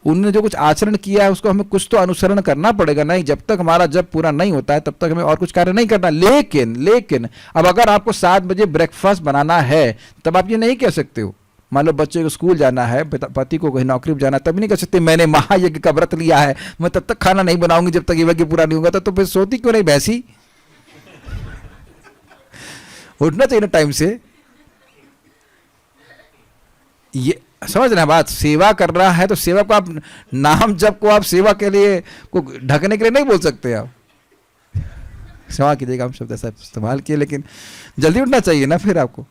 उन्होंने जो कुछ आचरण किया है उसको हमें कुछ तो अनुसरण करना पड़ेगा। नहीं, जब तक हमारा जब पूरा नहीं होता है तब तक हमें और कुछ कार्य नहीं करना। लेकिन अब अगर आपको 7 बजे ब्रेकफास्ट बनाना है तब आप ये नहीं कह सकते हो, मान लो बच्चे को स्कूल जाना है, पति को कहीं नौकरी पर जाना है, तब नहीं कह सकते मैंने महायज्ञ का व्रत लिया है, मैं तब तक खाना नहीं बनाऊंगी जब तक ये यज्ञ पूरा नहीं होगा। तो फिर सोती क्यों नहीं भैंसी? उठना चाहिए ना टाइम से। ये समझना बात, सेवा कर रहा है तो सेवा को आप नाम जप को आप सेवा के लिए को ढकने के लिए नहीं बोल सकते। आप सेवा कीजिएगा, हम शब्द ऐसा इस्तेमाल किए, लेकिन जल्दी उठना चाहिए ना फिर आपको।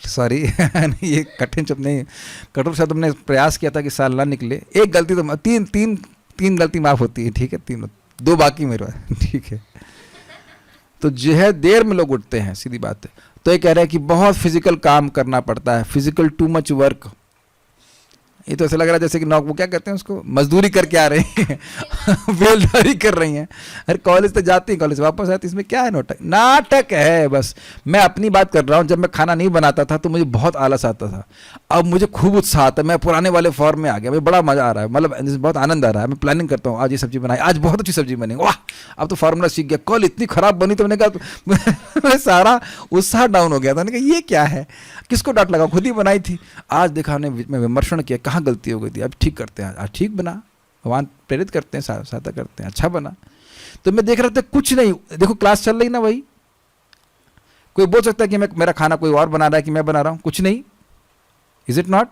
सॉरी ये कठिन शब्द नहीं, कठोर शब्द हमने प्रयास किया था कि साल ना निकले। एक गलती तो तीन गलती माफ होती है, ठीक है, 2 बाकी मेरे पास, ठीक है। तो जो है देर में लोग उठते हैं, सीधी बात है। तो ये कह रहे हैं कि बहुत फिजिकल काम करना पड़ता है, फिजिकल टू मच वर्क। ये तो ऐसा लग रहा है जैसे कि वो क्या कहते हैं उसको, मजदूरी करके आ रही हैं बेलदारी कर रही हैं। अरे कॉलेज तो जाती, कॉलेज वापस आती, इसमें क्या है? नाटक है बस। मैं अपनी बात कर रहा हूँ, जब मैं खाना नहीं बनाता था तो मुझे बहुत आलस आता था, अब मुझे खूब उत्साह आता है, मैं पुराने वाले फॉर्म में आ गया, मुझे बड़ा मजा आ रहा है, मतलब बहुत आनंद आ रहा है। मैं प्लानिंग करता हूँ आज ये सब्जी बनाई, आज बहुत अच्छी सब्जी बनी, वाह अब तो फार्मूला सीख गया। कल इतनी खराब बनी तो मैंने कहा सारा उत्साह डाउन हो गया था। ये क्या है, किसको डांट लगा, खुद ही बनाई थी। आज देखा हमने विमर्शन किया, कहाँ गलती हो गई थी, अब ठीक करते हैं, आज ठीक बना, भगवान प्रेरित करते हैं, सहायता करते हैं, अच्छा बना। तो मैं देख रहा था कुछ नहीं, देखो क्लास चल रही ना, वही कोई बोल सकता है कि मेरा खाना कोई और बना रहा है कि मैं बना रहा हूं, कुछ नहीं, इज इट नॉट?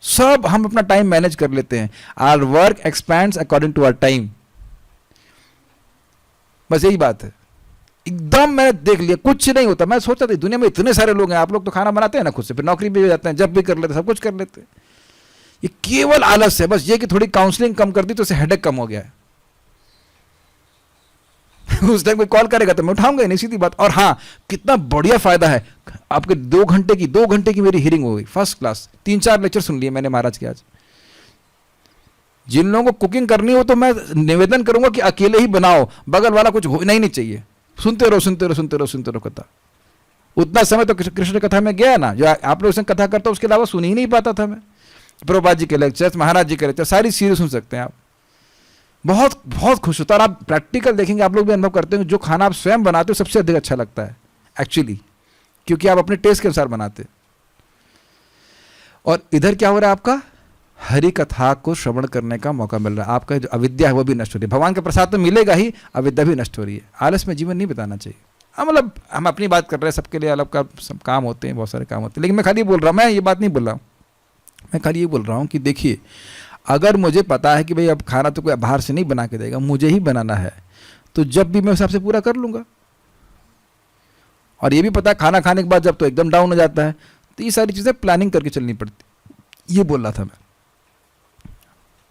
सब हम अपना टाइम मैनेज कर लेते हैं। Our work expands according to our time, बस यही बात है। एकदम मैंने देख लिया, कुछ नहीं होता। मैं सोचता था दुनिया में इतने सारे लोग हैं, आप लोग तो खाना बनाते हैं ना खुद से, फिर नौकरी भी हो जाते हैं, जब भी कर लेते, सब कुछ कर लेते हैं। ये केवल आलस है, बस ये कि थोड़ी काउंसलिंग कम कर दी तो इससे हेडेक कम हो गया है। उस टाइम कोई कॉल करेगा तो मैं उठाऊंगा ही नहीं, सीधी बात। और हाँ, कितना बढ़िया फायदा है आपके, 2 घंटे की मेरी हियरिंग हो गई, फर्स्ट क्लास। 3-4 लेक्चर सुन लिए मैंने महाराज के आज। जिन लोगों को कुकिंग करनी हो तो मैं निवेदन करूंगा कि अकेले ही बनाओ, बगल वाला कुछ होना ही नहीं चाहिए। सुनते रहो कथा। उतना समय तो कृष्ण कथा में गया ना, जो आप लोग कथा करता उसके अलावा सुन ही नहीं पाता था मैं। प्रभुपाद जी के लेक्चर, महाराज जी के लेक्चर, सारी सीरीज सुन सकते हैं आप। बहुत बहुत खुश होता है। और आप प्रैक्टिकल देखेंगे, आप लोग भी अनुभव करते हैं, जो खाना आप स्वयं बनाते हो सबसे अधिक अच्छा लगता है एक्चुअली, क्योंकि आप अपने टेस्ट के अनुसार बनाते। और इधर क्या हो रहा है, आपका हरि कथा को श्रवण करने का मौका मिल रहा है। आपका जो अविद्या है वो भी नष्ट हो रही है। भगवान का प्रसाद तो मिलेगा ही, अविद्या भी नष्ट हो रही है। आलस में जीवन नहीं बिताना चाहिए। मतलब हम अपनी बात कर रहे हैं, सबके लिए अलग का सब काम होते हैं, बहुत सारे काम होते हैं। लेकिन मैं खाली बोल रहा हूँ, मैं ये बात नहीं बोल रहा हूँ, मैं खाली ये बोल रहा हूँ कि देखिए, अगर मुझे पता है कि भाई अब खाना तो कोई बाहर से नहीं बना के देगा, मुझे ही बनाना है, तो जब भी मैं उस हिसाब से पूरा कर लूँगा। और ये भी पता है खाना खाने के बाद जब तो एकदम डाउन हो जाता है, तो ये सारी चीज़ें प्लानिंग करके चलनी पड़ती। ये बोल रहा था मैं।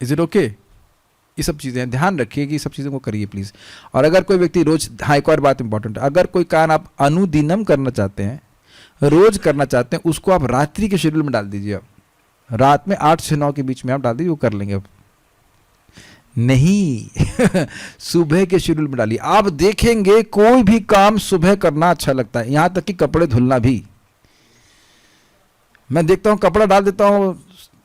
Is it okay? ये सब चीज़ें ध्यान रखिए कि सब चीज़ों को करिए प्लीज़। और अगर कोई व्यक्ति रोज, हाँ एक और बात इंपॉर्टेंट है, अगर कोई काम आप अनुदिनम करना चाहते हैं, रोज करना चाहते हैं, उसको आप रात्रि के शेड्यूल में डाल दीजिए। अब रात में 8 से 9 के बीच में आप डाल दीजिए, वो कर लेंगे। अब नहीं सुबह के शेड्यूल में डालिए। आप देखेंगे कोई भी काम सुबह करना अच्छा लगता है, यहां तक कि कपड़े धुलना भी। मैं देखता हूं कपड़ा डाल देता हूं,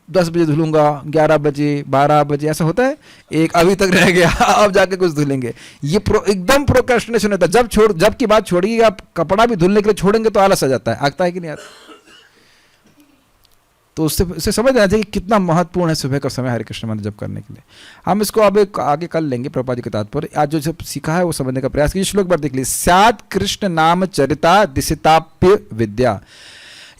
10 बजे धुलूंगा, 11 बजे, 12 बजे, ऐसा होता है। एक अभी तक रह गया, अब जाके कुछ धुलेंगे। ये एकदम प्रोक्रेस्टिनेशन होता है। जब की बात छोड़िए, आप कपड़ा भी धुलने के लिए छोड़ेंगे तो आलस आ जाता है। आता है कि नहीं आता? तो उससे समझ आना चाहिए कि कितना महत्वपूर्ण है सुबह का समय हरे कृष्ण मंत्र जप करने के लिए। हम इसको अब आगे कर लेंगे प्रभुपाद जी के तात्पर्य। आज जो सब सीखा है वो समझने का प्रयास कीजिए। श्लोक बार देख लीजिए। स्यात् कृष्ण नाम चरिता दिशिताप्य विद्या।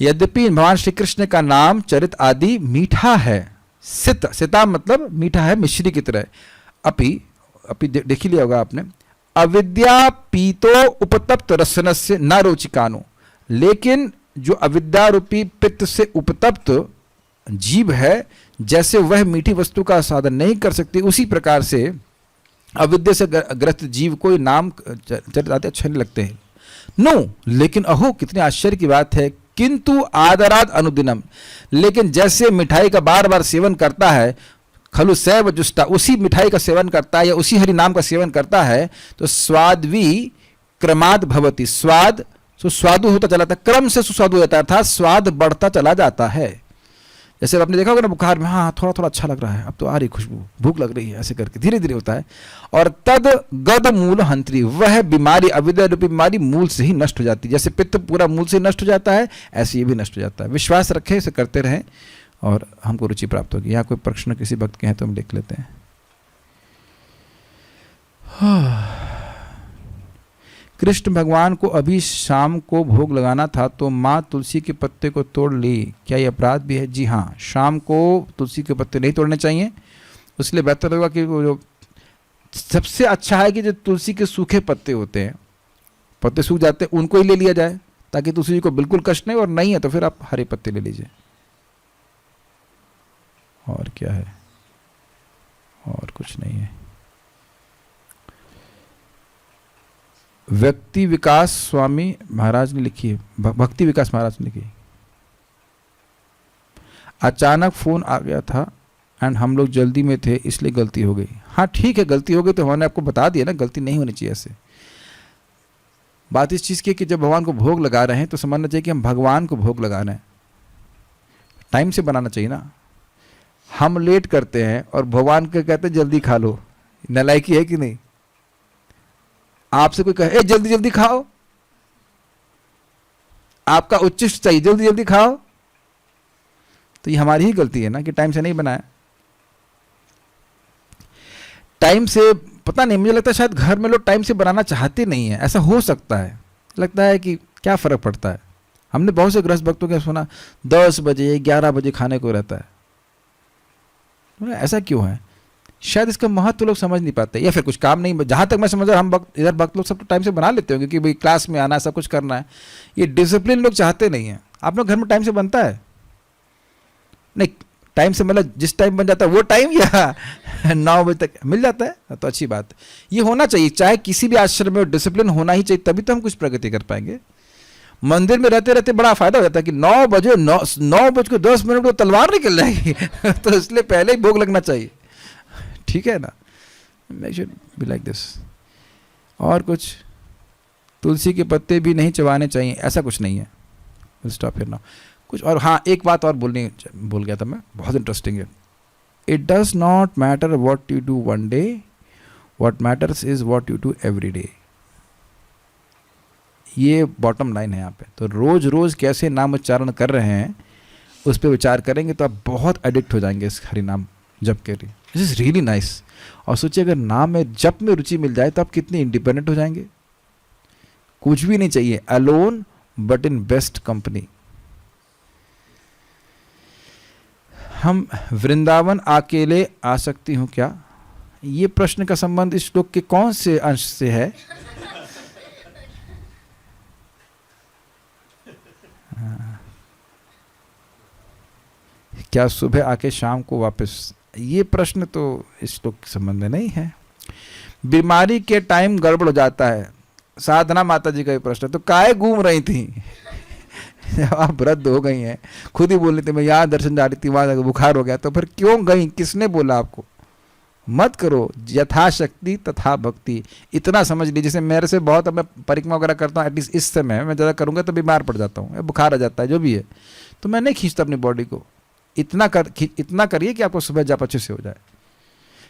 यद्यपि भगवान श्री कृष्ण का नाम चरित आदि मीठा है, सिता मतलब मीठा है, मिश्री की तरह। अपि देख ही लिया होगा आपने। अविद्या पीतो उपतप्त रसनस्य न रोचिकानो। लेकिन जो अविद्या रूपी पित्त से उपतप्त जीव है, जैसे वह मीठी वस्तु का साधन नहीं कर सकती, उसी प्रकार से अविद्या से ग्रस्त जीव को नाम चरित आदि अच्छे नहीं लगते हैं। नो, लेकिन अहो कितने आश्चर्य की बात है, किंतु आदराद अनुदिनम। लेकिन जैसे मिठाई का बार बार सेवन करता है, खलु सैव जुष्टा, उसी मिठाई का सेवन करता है या उसी हरि नाम का सेवन करता है, तो स्वाद्वी क्रमाद भवति। स्वाद सुस्वादु होता चला जाता है, क्रम से सुस्वादु होता है, अर्थात स्वाद बढ़ता चला जाता है। जैसे आपने देखा होगा ना बुखार में, हाँ थोड़ा थोड़ा अच्छा लग रहा है, अब तो आ रही खुशबू, भूख लग रही है, ऐसे करके धीरे धीरे होता है। और तद गद मूल हंत्री, वह बीमारी अविद्या रूपी बीमारी मूल से ही नष्ट हो जाती है। जैसे पित्त पूरा मूल से नष्ट हो जाता है, ऐसे ये भी नष्ट हो जाता है। विश्वास रखें, इसे करते रहें और हमको रुचि प्राप्त होगी। यहाँ कोई प्रश्न किसी भक्त के हैं तो हम देख लेते हैं। कृष्ण भगवान को अभी शाम को भोग लगाना था तो माँ तुलसी के पत्ते को तोड़ ली, क्या ये अपराध भी है? जी हाँ, शाम को तुलसी के पत्ते नहीं तोड़ने चाहिए। इसलिए बेहतर होगा कि वो जो सबसे अच्छा है कि जो तुलसी के सूखे पत्ते होते हैं, पत्ते सूख जाते हैं, उनको ही ले लिया जाए, ताकि तुलसी जी को बिल्कुल कष्ट नहीं। और नहीं है तो फिर आप हरे पत्ते ले लीजिए। और क्या है? और कुछ नहीं है। व्यक्ति विकास स्वामी महाराज ने लिखी है, भक्ति विकास महाराज ने लिखी। अचानक फोन आ गया था एंड हम लोग जल्दी में थे, इसलिए गलती हो गई। हाँ ठीक है, गलती हो गई तो हमने आपको बता दिया ना, गलती नहीं होनी चाहिए ऐसे। बात इस चीज़ की कि जब भगवान को भोग लगा रहे हैं तो समझना चाहिए कि हम भगवान को भोग लगा रहे हैं, टाइम से बनाना चाहिए ना। हम लेट करते हैं और भगवान को कहते हैं जल्दी खा लो। नालायकी है कि नहीं? आपसे कोई कहे जल्दी जल्दी खाओ, आपका उच्चिष्ट चाहिए जल्दी जल्दी खाओ, तो ये हमारी ही गलती है ना कि टाइम से नहीं बनाया। टाइम से पता नहीं, मुझे लगता है शायद घर में लोग टाइम से बनाना चाहते नहीं है, ऐसा हो सकता है। लगता है कि क्या फर्क पड़ता है। हमने बहुत से गृहस्थ भक्तों के सुना 10 बजे 11 बजे खाने को रहता है। ऐसा क्यों है? शायद इसका महत्व लोग समझ नहीं पाते, या फिर कुछ काम नहीं, जहाँ तक मैं समझ रहा हूँ हम वक्त इधर वक्त लोग सब टाइम से बना लेते होंगे कि भाई क्लास में आना है, सब कुछ करना है। ये डिसिप्लिन लोग चाहते नहीं हैं। आप लोग घर में टाइम से बनता है? नहीं, टाइम से मतलब जिस टाइम बन जाता है वो टाइम, या 9 बजे तक मिल जाता है, तो अच्छी बात। ये होना चाहिए, चाहे किसी भी आश्रम में डिसिप्लिन होना ही चाहिए, तभी तो हम कुछ प्रगति कर पाएंगे। मंदिर में रहते रहते बड़ा फायदा हो जाता है कि 9 बजे 9:10 को तलवार निकल जाएगी तो इसलिए पहले ही भोग लगना चाहिए, ठीक है ना? Should be like this. और कुछ, तुलसी के पत्ते भी नहीं चबाने चाहिए, ऐसा कुछ नहीं है। Will stop here now. कुछ और, हाँ एक बात और भूल गया था मैं, बहुत इंटरेस्टिंग है। It does not matter what you do one day, what matters is what you do every day. ये बॉटम लाइन है यहाँ पे। तो रोज रोज कैसे नाम उच्चारण कर रहे हैं उस पर विचार करेंगे तो आप बहुत एडिक्ट हो जाएंगे इस हरि नाम जप के लिए। This is really nice. और सोचिए अगर नाम में जप में रुचि मिल जाए तो आप कितने इंडिपेंडेंट हो जाएंगे। कुछ भी नहीं चाहिए, alone but in best company. हम वृंदावन अकेले आ सकती हूँ क्या? ये प्रश्न का संबंध इस श्लोक के कौन से अंश से है? क्या सुबह आके शाम को वापस? ये प्रश्न तो इस श्लोक के संबंध में नहीं है। बीमारी के टाइम गड़बड़ हो जाता है, साधना माता जी का ये प्रश्न। तो काहे घूम रही थी जब आप वृद्ध हो गई हैं? खुद ही बोल रही थी मैं यहाँ दर्शन जा रही थी, वहाँ बुखार हो गया। तो फिर क्यों गई? किसने बोला आपको? मत करो, यथाशक्ति तथा भक्ति। इतना समझ लीजिए। जैसे मेरे से बहुत, अब मैं परिक्रमा वगैरह करता हूँ, एटलीस्ट इस समय मैं ज़्यादा करूँगा तो बीमार पड़ जाता हूँ, बुखार आ जाता है, जो भी है, तो मैं नहीं खींचता अपनी बॉडी को। इतना करिए कि आपको सुबह जब अच्छे से हो जाए।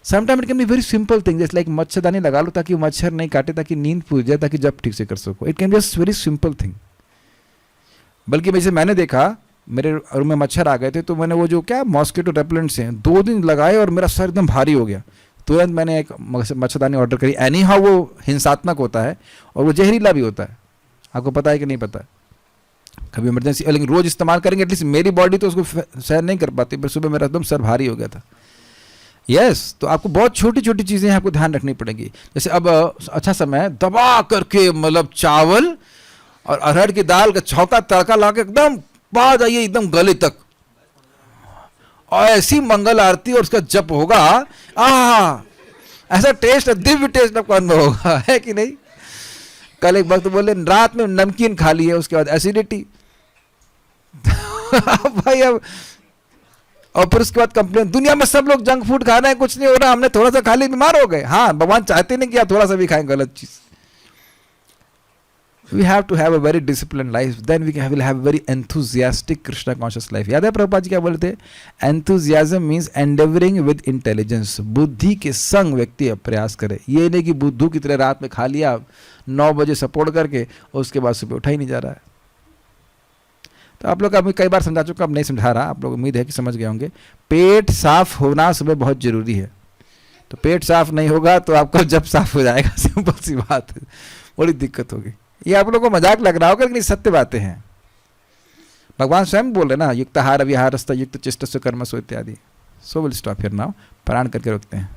Sometime it can be very simple thing, जैसे लाइक मच्छरदानी लगा लो ताकि मच्छर नहीं काटे, ताकि नींद पूरी जाए, ताकि जब ठीक से कर सको। It can be just very simple thing. बल्कि जैसे मैंने देखा मेरे रूम में मच्छर आ गए थे, तो मैंने वो जो क्या मॉस्किटो रेपेलेंट्स हैं 2 दिन लगाए और मेरा सर एकदम भारी हो गया। तुरंत मैंने एक मच्छरदानी ऑर्डर करी। एनी हाउ वो हिंसात्मक होता है और वो जहरीला भी होता है, आपको पता है कि नहीं पता? कभी इमरजेंसी, लेकिन रोज इस्तेमाल करेंगे, एटलीस्ट मेरी बॉडी तो उसको सहन नहीं कर पाती। पर सुबह मेरा एकदम सर भारी हो गया था। यस, तो आपको बहुत छोटी छोटी चीज़ें आपको ध्यान रखनी पड़ेगी। जैसे अब अच्छा समय दबा करके मतलब चावल और अरहर की दाल का छौंका तड़का ला के एकदम पा जाइए एकदम गले तक, और ऐसी मंगल आरती और उसका जप होगा, ऐसा टेस्ट, दिव्य टेस्ट आपको अनुभव होगा, है कि नहीं? कल एक वक्त बोले रात में नमकीन खा ली है, उसके बाद एसिडिटी भाई अब, और फिर उसके बाद कंप्लेन, दुनिया में सब लोग जंक फूड खा रहे हैं, कुछ नहीं हो रहा, हमने थोड़ा सा खा ली बीमार हो गए। हाँ, भगवान चाहते नहीं कि आप थोड़ा सा भी खाएं गलत चीज। We have to have a very disciplined life, then we will have a very enthusiastic Krishna conscious life. याद है प्रभुपाद जी क्या बोले थे? Enthusiasm means endeavoring with intelligence. बुद्धि के संग व्यक्ति प्रयास करे। ये नहीं कि बुद्धू की तरह रात में खा लिया 9 बजे सपोर्ट करके और उसके बाद सुबह उठा ही नहीं जा रहा है। तो आप लोग का कई बार समझा चुका, अब नहीं समझा रहा, आप लोग उम्मीद है कि समझ गए होंगे। पेट साफ होना सुबह बहुत जरूरी है। तो पेट साफ नहीं होगा तो आपका जब साफ हो जाएगा, सिंपल सी बात है, बड़ी दिक्कत होगी। ये आप लोगों को मजाक लग रहा होगा, लेकिन सत्य बातें हैं। भगवान स्वयं बोल रहे ना, युक्ताहार विहारस्थ युक्त चिष्टस्य कर्मसु इत्यादि। So will stop here now. प्राण करके रखते हैं।